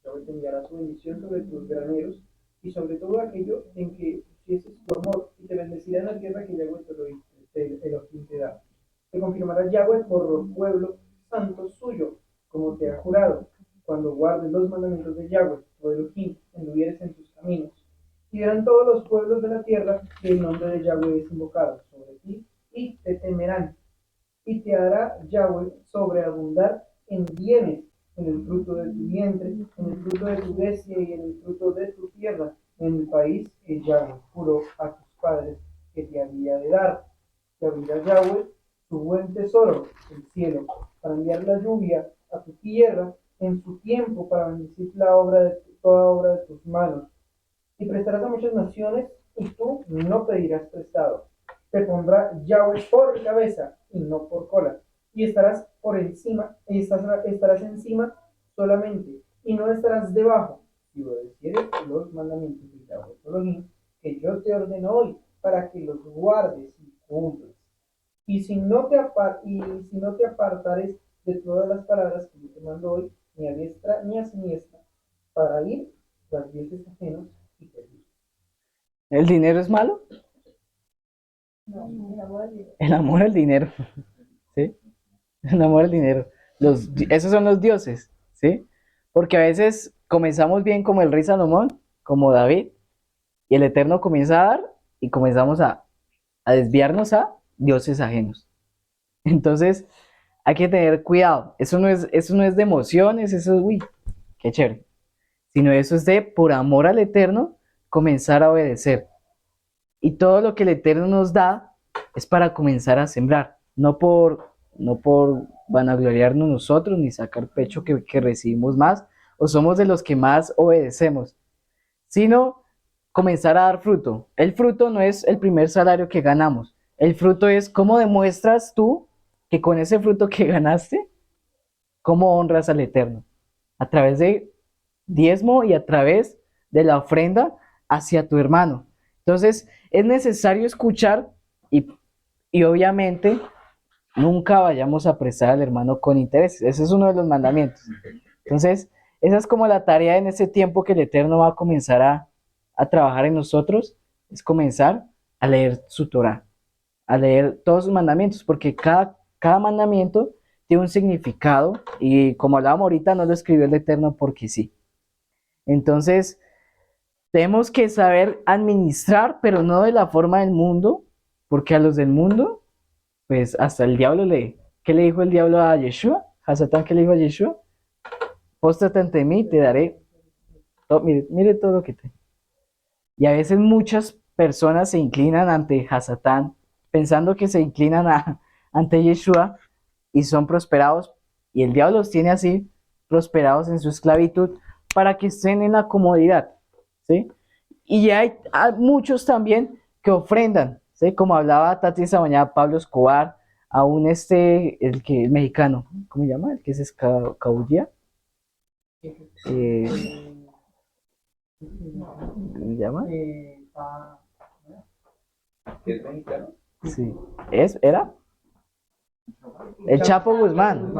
Yahweh te enviará su bendición sobre tus graneros y sobre todo aquello en que pusieses tu amor, y te bendecirá en la tierra que Yahweh Elohim te da. Te confirmará Yahweh por pueblo santo suyo, como te ha jurado, cuando guardes los mandamientos de Yahweh, tu Elohim, anduvieres en sus caminos. Y verán todos los pueblos de la tierra que el nombre de Yahweh es invocado sobre ti, y te temerán. Y te hará Yahweh sobreabundar en bienes, en el fruto de tu vientre, en el fruto de tu bestia y en el fruto de tu tierra, en el país que Yahweh juró a tus padres que te había de dar. Te abrirá Yahweh su buen tesoro, el cielo, para enviar la lluvia a tu tierra en su tiempo, para bendecir toda obra de tus manos. Y prestarás a muchas naciones, y tú no pedirás prestado. Te pondrá Yahweh por cabeza y no por cola, y estarás encima solamente, y no estarás debajo, si obedecieres los mandamientos de Yahweh Elohim, que yo te ordeno hoy, para que los guardes y cumplas. Y si no te apartares de todas las palabras que yo te mando hoy, ni a diestra ni a siniestra, para ir tras dioses ajenos y perdidos. ¿El dinero es malo? No, el amor al dinero. El amor al dinero, ¿sí? El amor al dinero. Esos son los dioses, ¿sí? Porque a veces comenzamos bien como el rey Salomón, como David, y el Eterno comienza a dar y comenzamos a desviarnos a dioses ajenos. Entonces, hay que tener cuidado. Eso no es de emociones, eso es, uy, qué chévere. Sino eso es de, por amor al Eterno, comenzar a obedecer. Y todo lo que el Eterno nos da es para comenzar a sembrar, no por vanagloriarnos nosotros, ni sacar pecho que recibimos más, o somos de los que más obedecemos, sino comenzar a dar fruto. El fruto no es el primer salario que ganamos, el fruto es cómo demuestras tú que con ese fruto que ganaste, cómo honras al Eterno, a través de diezmo y a través de la ofrenda hacia tu hermano. Entonces, es necesario escuchar y obviamente nunca vayamos a prestar al hermano con interés. Ese es uno de los mandamientos. Entonces, esa es como la tarea en ese tiempo que el Eterno va a comenzar a trabajar en nosotros, es comenzar a leer su Torah, a leer todos sus mandamientos, porque cada mandamiento tiene un significado y como hablábamos ahorita, no lo escribió el Eterno porque sí. Entonces, tenemos que saber administrar, pero no de la forma del mundo, porque a los del mundo, pues hasta el diablo ¿qué le dijo el diablo a Yeshua? ¿A Satán qué le dijo a Yeshua? Póstrate ante mí, te daré, mire todo lo que te... Y a veces muchas personas se inclinan ante Hasatán, pensando que se inclinan ante Yeshua y son prosperados, y el diablo los tiene así, prosperados en su esclavitud, para que estén en la comodidad, ¿sí? Y hay muchos también que ofrendan, ¿sí? Como hablaba Tati esa mañana, Pablo Escobar, aún el mexicano, ¿cómo se llama? El que es escabullía. ¿Cómo se llama? ¿Qué es mexicano? Sí. ¿Era? El Chapo Guzmán.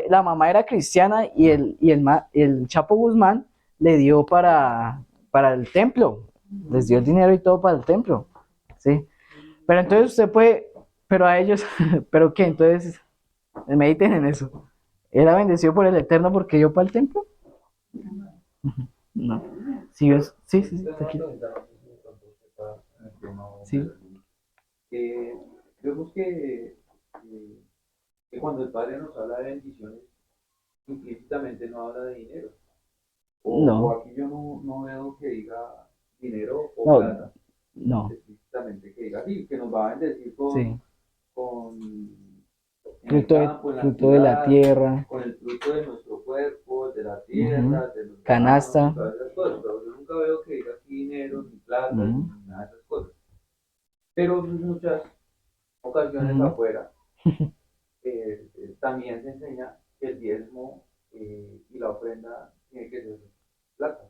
La mamá era cristiana y el Chapo Guzmán le dio para el templo. Les dio el dinero y todo para el templo. ¿Sí? Pero entonces usted puede, pero a ellos, ¿pero qué? Entonces, mediten en eso. ¿Era bendecido por el Eterno porque dio para el templo? No. Sí, tranquilo. Sí. Vemos que cuando el Padre nos habla de bendiciones, implícitamente no habla de dinero. No. O aquí yo no veo que diga dinero o No, plata. no. Explícitamente que diga así, que nos va a bendecir Sí. con Fruto de la tierra. con el fruto de nuestro cuerpo, de la tierra, de los canasta. granos, todas esas cosas. Pero yo nunca veo que diga aquí dinero, ni plata, ni nada de esas cosas. Pero muchas ocasiones Ujú. afuera, también se enseña que el diezmo y la ofrenda tiene que ser plata.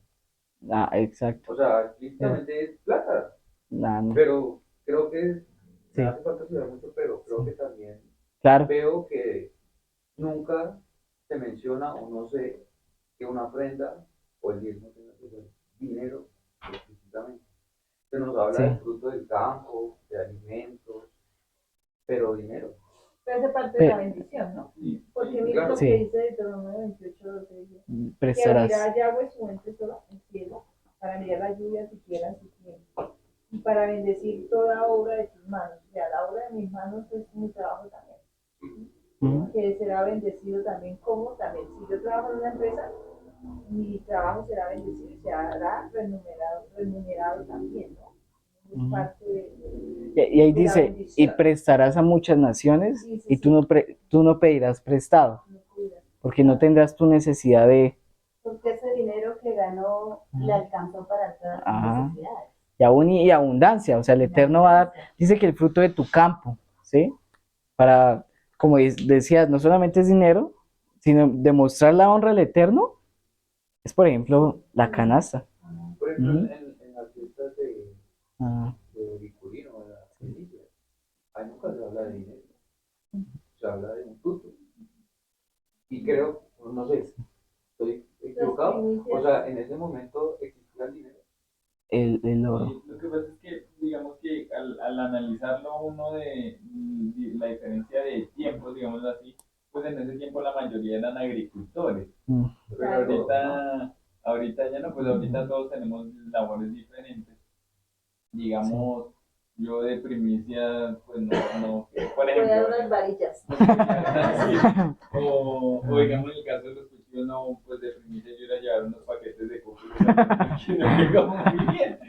Ah, exacto. O sea, explícitamente es plata. Ah, no. Pero creo que Sí, me hace falta estudiar mucho, pero creo sí. que también Claro. veo que nunca se menciona o no sé que una ofrenda o el diezmo tenga que ser dinero explícitamente. Se nos habla Sí. del fruto del campo, de alimentos, pero dinero. Pero hace parte de la Pe- bendición, ¿no? Sí, Porque sí, mira claro. lo que Sí, dice Deuteronomio 28:12, dice, que prestarás. abrirá Yahweh su buen tesoro en el cielo para enviar la lluvia si quieran su tiempo y para bendecir toda obra de tus manos. O sea, la obra de mis manos es mi trabajo también, Ujú. que será bendecido también como también. Si yo trabajo en una empresa, mi trabajo será bendecido y se hará remunerado también, ¿no? Es Ujú. parte Y ahí de la dice, y bendición. prestarás a muchas naciones Sí, sí, y sí. tú no pedirás prestado, No cuida. porque no tendrás tu necesidad de... Porque ese dinero que ganó le alcanzó para todas sus Ajá. necesidades. Y aún y abundancia, o sea, el Eterno va a dar, dice que el fruto de tu campo, ¿sí? Para, como decías, no solamente es dinero, sino demostrar la honra al Eterno, es por ejemplo la canasta. Por ejemplo, Ujú. en las fiestas Ah, de Vicurino, de las primicias, ahí nunca se habla de dinero, se habla de un fruto. Y creo, no sé, estoy equivocado, o sea, en ese momento existía el dinero. el oro. Sí, lo que pasa es que, digamos que al analizarlo uno de la diferencia de tiempos, digámoslo así, pues en ese tiempo la mayoría eran agricultores. Mm. Pero ahorita ya no, pues ahorita todos tenemos labores diferentes. Digamos, yo de primicia, pues no, por Voy a ejemplo, dar unas varillas. sí. O digamos en el caso de los cuchillos, no, pues de primicia yo iba a llevar unos paquetes de coco que no llegó muy bien.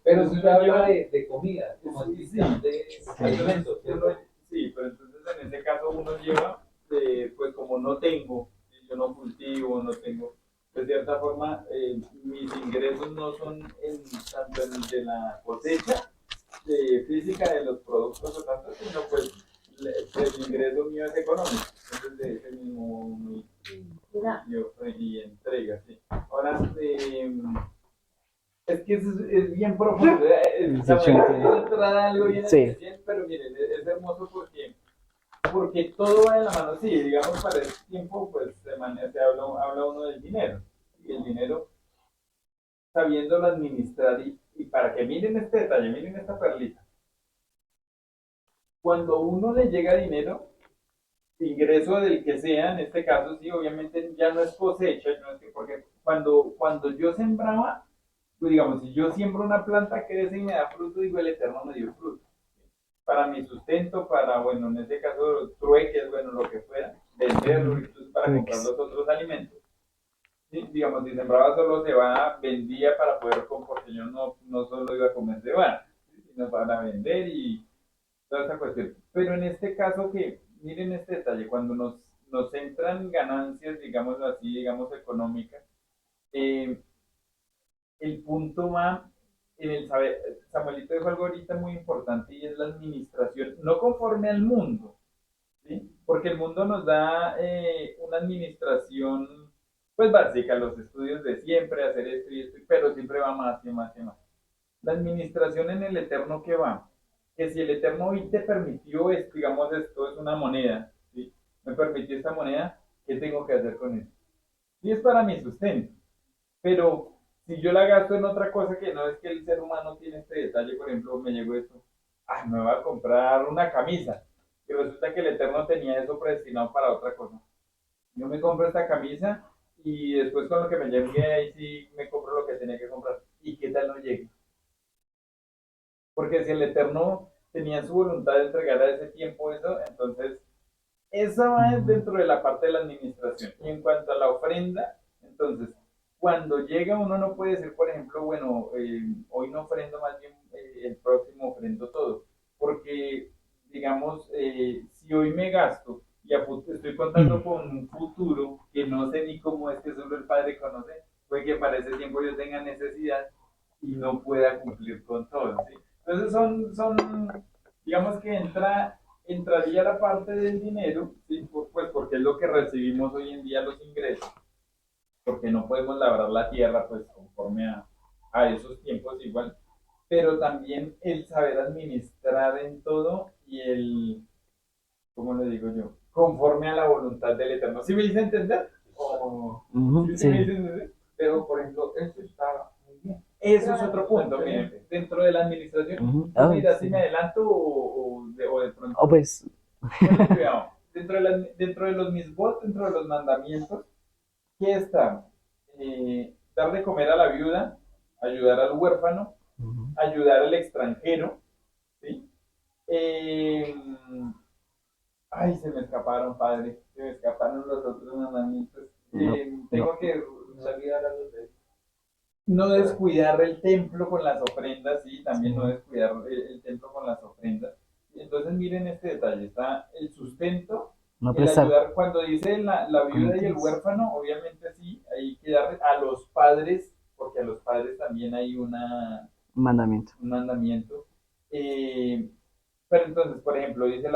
Pero si usted habla lleva- de comida, como Sí, sí. de alimentos, ¿cierto? Sí, pero entonces en este caso uno lleva, pues como no tengo, yo no cultivo, no tengo, de cierta forma, mis ingresos no son tanto en de la cosecha física de los productos o tanto, sino pues el ingreso mío es económico. Entonces de ese mismo y entrega, sí. Ahora, es que es bien profundo. Entrar a algo bien Sí. especial, pero miren, es hermoso porque todo va de la mano. Sí, digamos, para ese tiempo, pues se habla uno del dinero. Y el dinero, sabiéndolo administrar, y para que miren este detalle, miren esta perlita. Cuando uno le llega dinero, ingreso del que sea, en este caso, sí, obviamente ya no es cosecha, no es porque cuando yo sembraba, pues digamos, si yo siembro una planta, crece y me da fruto, digo, el Eterno me dio fruto. Para mi sustento, para, bueno, en este caso, trueques, bueno, lo que fuera, venderlo, incluso para comprar los otros alimentos. Sí, digamos, si sembraba solo cebada, vendía para poder comer, porque yo no solo iba a comer cebada, sino para vender y toda esa cuestión. Pero en este caso que, miren este detalle, cuando nos entran ganancias, digamos así, digamos económicas, eh, el punto va en el saber. Samuelito dijo algo ahorita muy importante y es la administración, no conforme al mundo, ¿sí? Porque el mundo nos da una administración pues básica, los estudios de siempre, hacer esto y esto, pero siempre va más y más y más. La administración en el eterno que va, que si el eterno hoy te permitió esto, digamos esto es una moneda, ¿sí? Me permitió esta moneda, ¿qué tengo que hacer con esto? Sí es para mi sustento, pero si yo la gasto en otra cosa que no es que el ser humano tiene este detalle, por ejemplo, me llegó esto, me voy a comprar una camisa, y resulta que el Eterno tenía eso predestinado para otra cosa. Yo me compro esta camisa y después con lo que me llegue ahí sí me compro lo que tenía que comprar. ¿Y qué tal no llegue? Porque si el Eterno tenía su voluntad de entregar a ese tiempo eso, entonces eso va dentro de la parte de la administración. Y en cuanto a la ofrenda, entonces, cuando llega uno no puede decir, por ejemplo, bueno, hoy no ofrendo, más bien el próximo ofrendo todo. Porque, digamos, si hoy me gasto y estoy contando con un futuro que no sé ni cómo es que solo el Padre conoce, puede que para ese tiempo yo tenga necesidad y no pueda cumplir con todo, ¿sí? Entonces son digamos que entraría la parte del dinero, ¿sí? Pues porque es lo que recibimos hoy en día los ingresos, porque no podemos labrar la tierra pues conforme a esos tiempos igual, pero también el saber administrar en todo y ¿cómo lo digo yo? Conforme a la voluntad del Eterno. ¿Sí me hice entender? ¿Sí, sí me hice Sí. entender? Pero, por ejemplo, eso está muy bien. Eso es otro punto, miren, dentro de la administración, tú me dirás si Sí. me adelanto o de O pronto, pues, ponle cuidado, dentro de los misbot, dentro de los mandamientos, ¿qué está? Dar de comer a la viuda, ayudar al huérfano, ujú. ayudar al extranjero, ¿sí? Eh, Ay, se me escaparon, padre, se me escaparon los otros mandamientos. No, no. Tengo que No olvidar a los de... no descuidar el templo con las ofrendas, sí, Sí. también no descuidar el templo con las ofrendas. Entonces miren este detalle, está el sustento, No el prestar ayudar, cuando dice la con viuda y el interés. huérfano, obviamente sí, hay que dar a los padres, porque a los padres también hay Mandamiento. un mandamiento. Eh, pero entonces, por ejemplo, dice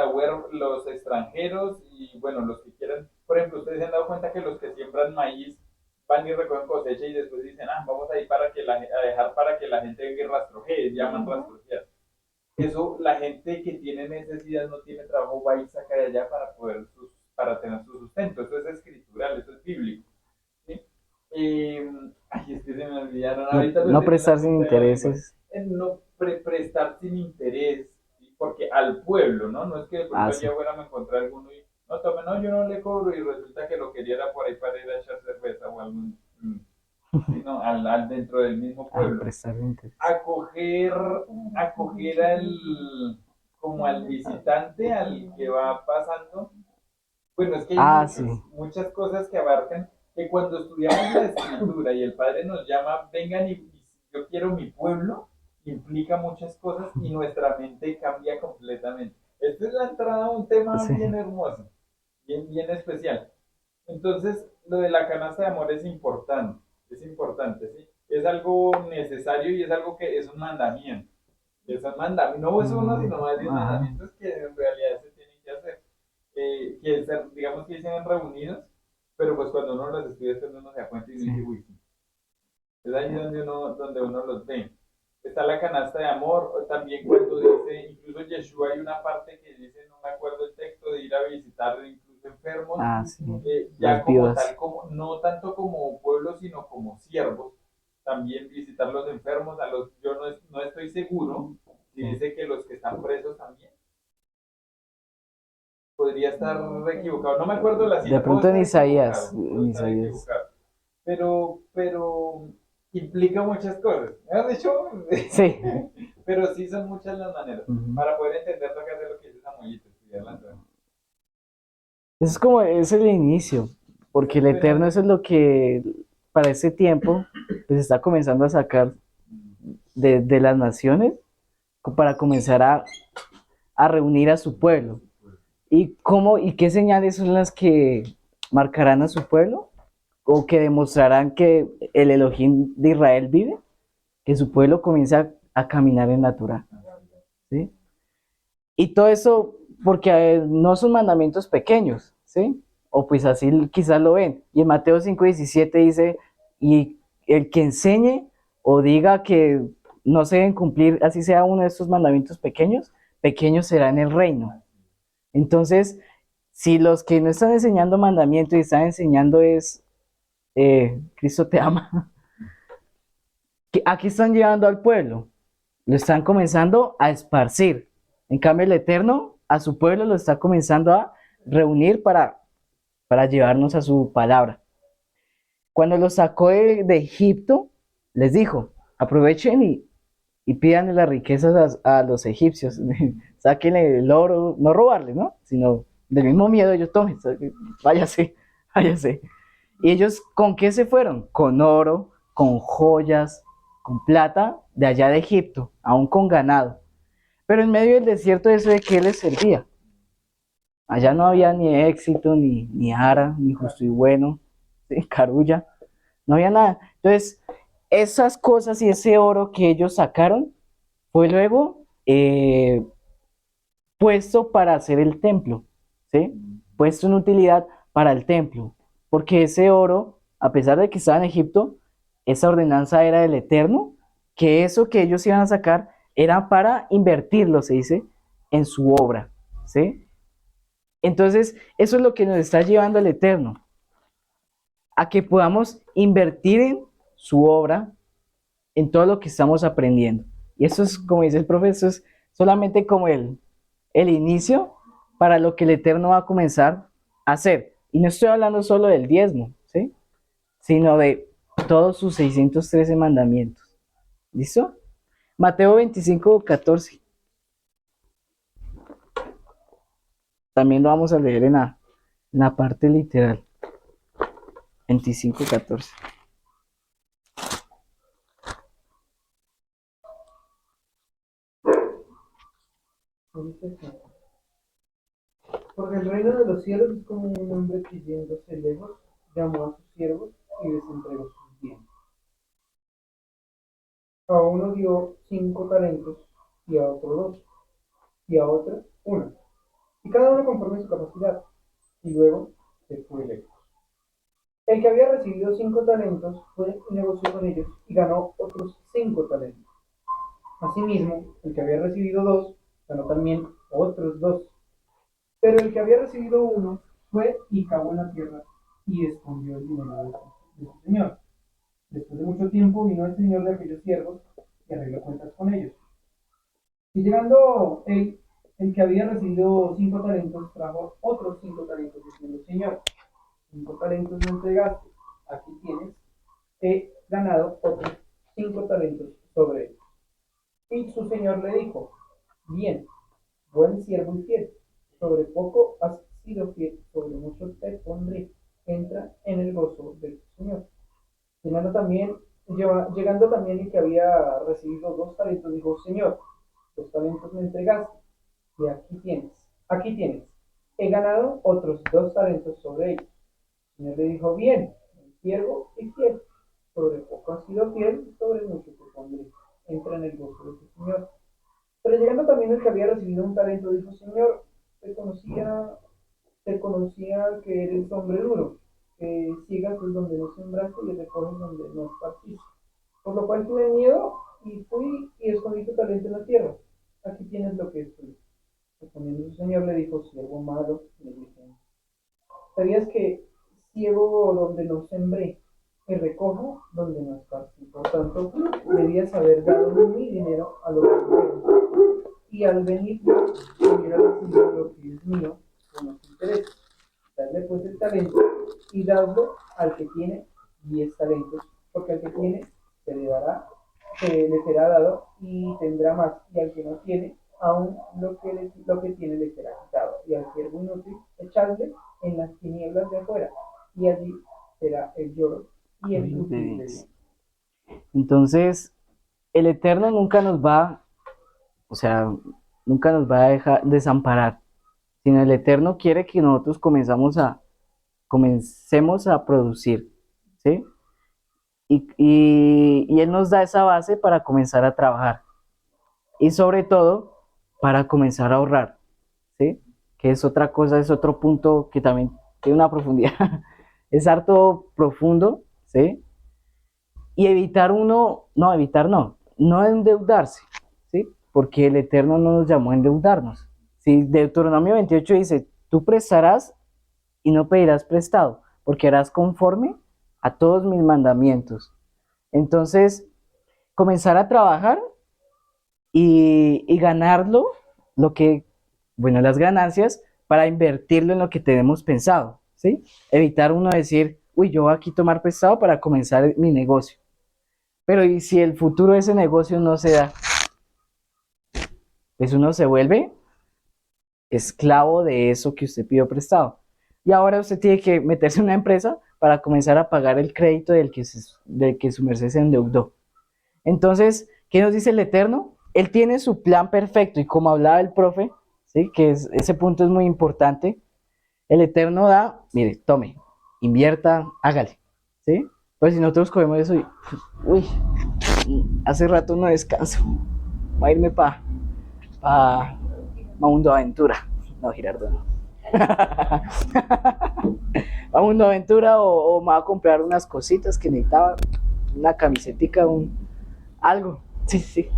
los extranjeros y bueno, los que quieran, por ejemplo, ustedes se han dado cuenta que los que siembran maíz van y recogen cosecha y después dicen, vamos a ir a dejar para que la gente venga y rastrojee, llaman rastrojear. Eso, la gente que tiene necesidad, no tiene trabajo, va y saca de allá para tener su sustento. Eso es escritural, eso es bíblico. ¿Sí? Ay, es que se me olvidaron, No, ahorita lo no tenía en la prestar sin punta de la lengua. intereses. No prestar sin interés, ¿sí? Porque al pueblo, ¿no? No es que de pronto Ah, allá sí. afuera me encontré alguno y, no, tome, no, yo no le cobro y resulta que lo quería era por ahí para ir a echar cerveza o algún, sino dentro del mismo Ah, pueblo. prestar sin interés. Acoger, acoger como al visitante, al que va pasando. Bueno, es que hay Ah, sí. muchas cosas que abarcan que cuando estudiamos la escritura y el Padre nos llama, vengan y yo quiero mi pueblo, implica muchas cosas y nuestra mente cambia completamente. Esta es la entrada a un tema Sí. bien hermoso, bien especial. Entonces, lo de la canasta de amor es importante, ¿sí? Es algo necesario y es algo que es un mandamiento. Es un mandamiento, no es uno, sino más 10 Ajá. mandamientos que en realidad se tienen que hacer. Que digamos que dicen reunidos, pero pues cuando uno los estudia, pues uno se da cuenta y uno Sí. dice, uy, sí. Es ahí donde uno los ve. Está la canasta de amor, o también cuando dice, incluso Yeshua hay una parte que dice, no me acuerdo el texto, de ir a visitar incluso enfermos, Ah, sí. ya Las como viudas. tal, no tanto como pueblo, sino como siervos, también visitar los enfermos, yo no estoy seguro si Sí. dice que los que están presos también, podría estar equivocado, no me acuerdo la De cita, puedo pronto en estar Isaías. equivocado, puedo En estar Isaías. equivocado, pero implica muchas cosas, ¿me has dicho? Sí. Pero sí son muchas las maneras, Ujú. para poder entender lo que hace lo que dice Samuelito, estudiar la Torah. Es como, es el inicio, porque el Eterno eso es lo que para ese tiempo pues está comenzando a sacar de las naciones para comenzar a reunir a su pueblo. ¿Y cómo y qué señales son las que marcarán a su pueblo? ¿O que demostrarán que el Elohim de Israel vive? Que su pueblo comienza a caminar en la Torá, ¿sí? Y todo eso porque no son mandamientos pequeños, ¿sí? O pues así quizás lo ven. Y en Mateo 5:17 dice, y el que enseñe o diga que no se deben cumplir, así sea uno de estos mandamientos pequeños, pequeño será en el reino. Entonces, si los que no están enseñando mandamientos y están enseñando es, Cristo te ama, ¿a qué están llevando al pueblo? Lo están comenzando a esparcir. En cambio, el Eterno a su pueblo lo está comenzando a reunir para llevarnos a su palabra. Cuando los sacó de Egipto, les dijo, aprovechen y pídanle las riquezas a los egipcios. Sáquenle el oro, no robarle, ¿no? Sino del mismo miedo ellos tomen, váyase, váyase. ¿Y ellos con qué se fueron? Con oro, con joyas, con plata de allá de Egipto, aún con ganado. Pero en medio del desierto, ¿eso de qué les servía? Allá no había ni éxito, ni ara, ni justo y bueno, ¿sí? Carulla, no había nada. Entonces, esas cosas y ese oro que ellos sacaron fue luego puesto para hacer el templo, ¿sí? Puesto en utilidad para el templo, porque ese oro, a pesar de que estaba en Egipto, esa ordenanza era del Eterno, que eso que ellos iban a sacar era para invertirlo, se dice, en su obra, ¿sí? Entonces, eso es lo que nos está llevando el Eterno, a que podamos invertir en su obra, en todo lo que estamos aprendiendo. Y eso es, como dice el profesor, eso es solamente como el inicio para lo que el Eterno va a comenzar a hacer. Y no estoy hablando solo del diezmo, ¿sí? Sino de todos sus 613 mandamientos. ¿Listo? Mateo 25:14. También lo vamos a leer en la parte literal. 25:14. Porque el reino de los cielos es como un hombre que yéndose lejos llamó a sus siervos y les entregó sus bienes. A uno dio 5 talentos, y a otro 2, y a otro 1, y cada uno conforme a su capacidad, y luego se fue lejos. El que había recibido 5 talentos fue y negoció con ellos y ganó otros 5 talentos. Asimismo, el que había recibido 2 ganó también otros 2. Pero el que había recibido 1 fue y cavó en la tierra y escondió el dinero de su señor. Después de mucho tiempo vino el señor de aquellos siervos y arregló cuentas con ellos. Y llegando él, el que había recibido 5 talentos, trajo otros 5 talentos, diciendo: Señor, 5 talentos me entregaste, aquí tienes, he ganado otros 5 talentos sobre él. Y su señor le dijo: Bien, buen siervo y fiel, sobre poco has sido fiel, sobre mucho te pondré, entra en el gozo de tu señor. Llegando también el que había recibido 2 talentos, dijo: Señor, 2 talentos me entregaste, y aquí tienes, he ganado otros 2 talentos sobre ellos. El señor le dijo: Bien, buen siervo y fiel, sobre poco has sido fiel, sobre mucho te pondré, entra en el gozo de tu señor. Pero llegando también el que había recibido 1 talento, dijo: Señor, te conocía que eres hombre duro, que ciegas pues donde no sembraste y recoges donde no esparciste. Por lo cual tuve miedo y fui y escondí tu talento en la tierra. Aquí tienes lo que es tuyo. Respondiendo su señor le dijo: siervo malo, negligente. ¿Sabías que ciego donde no sembré y recojo donde no esparcí? Por tanto, debías haber dado mi dinero a los enfermos. Y al venir yo, hubiera recibido lo que es mío con los intereses. Dadle pues el talento y dadlo al que tiene 10 talentos, porque al que tiene se le será dado y tendrá más, y al que no tiene, aún lo que tiene le será quitado. Y al siervo inútil, echadle en las tinieblas de afuera, y allí será el lloro y el crujir de dientes. Entonces, el Eterno nunca nos va, o sea, nunca nos va a dejar desamparar, sino el Eterno quiere que nosotros comencemos a producir, ¿sí? Y Él nos da esa base para comenzar a trabajar y sobre todo para comenzar a ahorrar, ¿sí? Que es otra cosa, es otro punto que también tiene una profundidad, es harto profundo, ¿sí? Y no endeudarse, ¿sí? Porque el Eterno no nos llamó a endeudarnos. ¿Sí? Deuteronomio 28 dice: tú prestarás y no pedirás prestado, porque harás conforme a todos mis mandamientos. Entonces, comenzar a trabajar y ganarlo, las ganancias, para invertirlo en lo que tenemos pensado, ¿sí? Evitar uno decir: uy, yo voy aquí a tomar prestado para comenzar mi negocio. Pero ¿y si el futuro de ese negocio no se da? Pues uno se vuelve esclavo de eso que usted pidió prestado. Y ahora usted tiene que meterse en una empresa para comenzar a pagar el crédito del que su merced se endeudó. Entonces, ¿qué nos dice el Eterno? Él tiene su plan perfecto, y como hablaba el profe, ¿sí? Ese punto es muy importante. El Eterno da, mire, tome, invierta, hágale, ¿sí? Pues si nosotros cogemos eso y, uy, hace rato no descanso, voy a irme a Mundo Aventura. No, Girardot no. A Mundo Aventura o me voy a comprar unas cositas que necesitaba, una camisetica, algo. Sí, sí.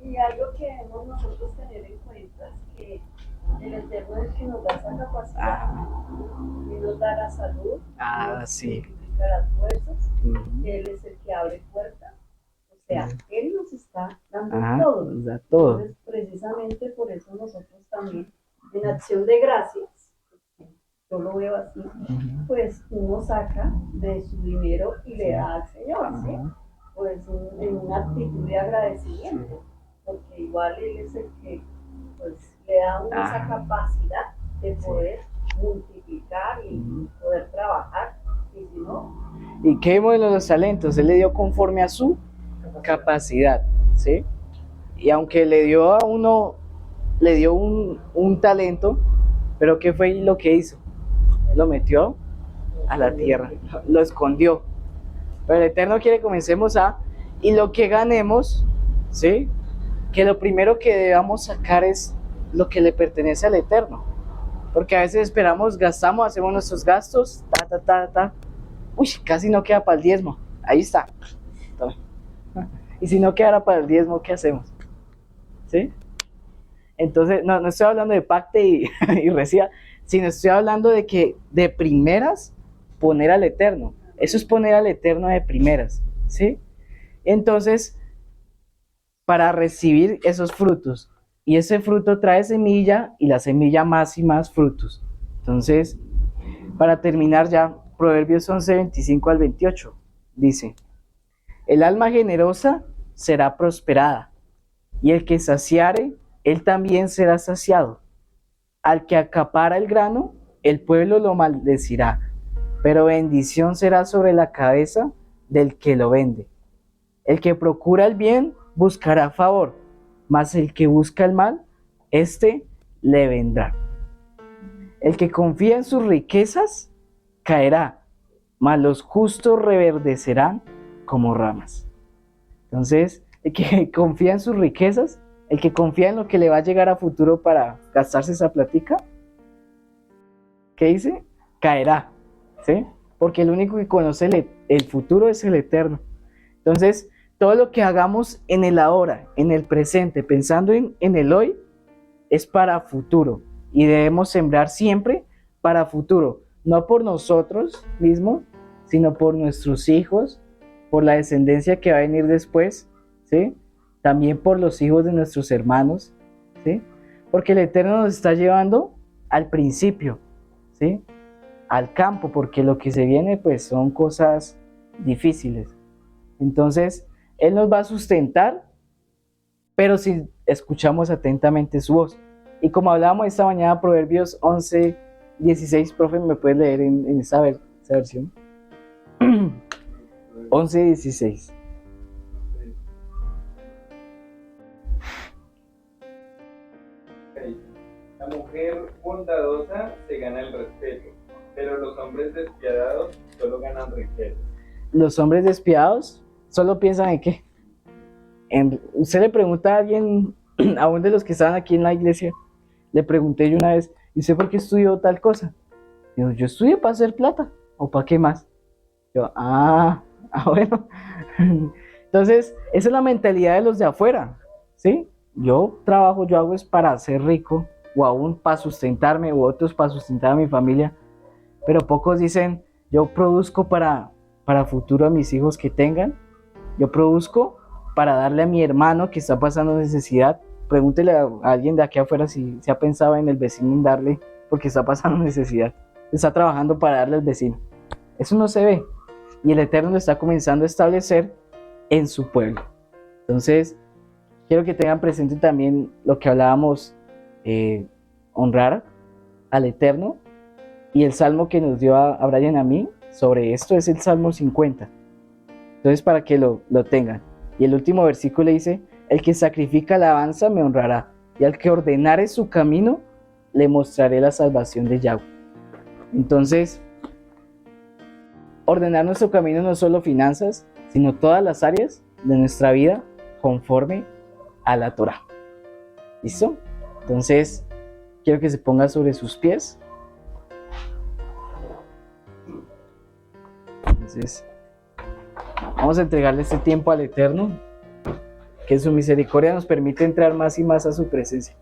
Y algo que debemos nosotros tener en cuenta es que el Eterno es el que nos da esa capacidad, que nos da la salud, nos Sí. multiplica las fuerzas, Ujú. Él es el que abre puertas, o sea, Él nos está dando Ajá, todo. nos da todo. Entonces, precisamente por eso nosotros también, en acción de gracias, yo lo veo así, Ujú. pues uno saca de su dinero y le da al Señor, ¿sí? Ajá. Pues en una actitud de agradecimiento, porque igual Él es el que pues le da a uno esa capacidad de poder multiplicar y poder trabajar, y si no, ¿Y qué vimos en los talentos? Él le dio conforme a su capacidad, ¿sí? Y aunque le dio a uno, le dio un talento, pero ¿qué fue lo que hizo? Lo metió a la tierra, lo escondió. Pero el Eterno quiere que comencemos y lo que ganemos, ¿sí? Que lo primero que debamos sacar es lo que le pertenece al Eterno. Porque a veces esperamos, gastamos, hacemos nuestros gastos, uy, casi no queda para el diezmo, ahí está. Y si no quedara para el diezmo, ¿qué hacemos? ¿Sí? Entonces, no estoy hablando de pacte y reciba, sino estoy hablando de que de primeras poner al Eterno. Eso es poner al Eterno de primeras, ¿sí? Entonces, para recibir esos frutos, y ese fruto trae semilla, y la semilla más y más frutos. Entonces, para terminar ya, Proverbios 11, 25 al 28, dice: el alma generosa será prosperada, y el que saciare, él también será saciado. Al que acapara el grano, el pueblo lo maldecirá, pero bendición será sobre la cabeza del que lo vende. El que procura el bien buscará favor, mas el que busca el mal, éste le vendrá. El que confía en sus riquezas caerá, mas los justos reverdecerán como ramas. Entonces, el que confía en sus riquezas, el que confía en lo que le va a llegar a futuro para gastarse esa platica, ¿qué dice? Caerá, ¿sí? Porque el único que conoce el futuro es el Eterno. Entonces, todo lo que hagamos en el ahora, en el presente, pensando en el hoy, es para futuro. Y debemos sembrar siempre para futuro. No por nosotros mismos, sino por nuestros hijos, por la descendencia que va a venir después, ¿sí? También por los hijos de nuestros hermanos, ¿sí? Porque el Eterno nos está llevando al principio, ¿sí? Al campo, porque lo que se viene pues son cosas difíciles. Entonces, Él nos va a sustentar, pero si escuchamos atentamente su voz. Y como hablábamos esta mañana, Proverbios 11, 16, profe, ¿me puedes leer en esa versión? 11, 16. La mujer bondadosa se gana el respeto, pero los hombres despiadados solo ganan riqueza. Los hombres despiadados solo piensan en qué. Usted le pregunta a alguien, a uno de los que estaban aquí en la iglesia, le pregunté yo una vez, ¿y usted por qué estudió tal cosa? Yo estudié para hacer plata, ¿o para qué más? Bueno. Entonces, esa es la mentalidad de los de afuera, ¿sí? Yo trabajo, yo hago es para ser rico, o aún para sustentarme, u otros para sustentar a mi familia, pero pocos dicen, yo produzco para futuro a mis hijos que tengan, yo produzco para darle a mi hermano que está pasando necesidad. Pregúntele a alguien de aquí afuera si ha pensado en el vecino en darle porque está pasando necesidad, está trabajando para darle al vecino. Eso no se ve, y el Eterno lo está comenzando a establecer en su pueblo. Entonces, quiero que tengan presente también lo que hablábamos, honrar al Eterno, y el salmo que nos dio a Brian y a mí sobre esto es el Salmo 50. Entonces, para que lo tengan. Y el último versículo dice: el que sacrifica alabanza me honrará, y al que ordenare su camino le mostraré la salvación de Yahweh. Entonces, ordenar nuestro camino no solo finanzas, sino todas las áreas de nuestra vida conforme a la Torah. ¿Listo? Entonces, quiero que se ponga sobre sus pies. Entonces, vamos a entregarle este tiempo al Eterno, que en su misericordia nos permite entrar más y más a su presencia.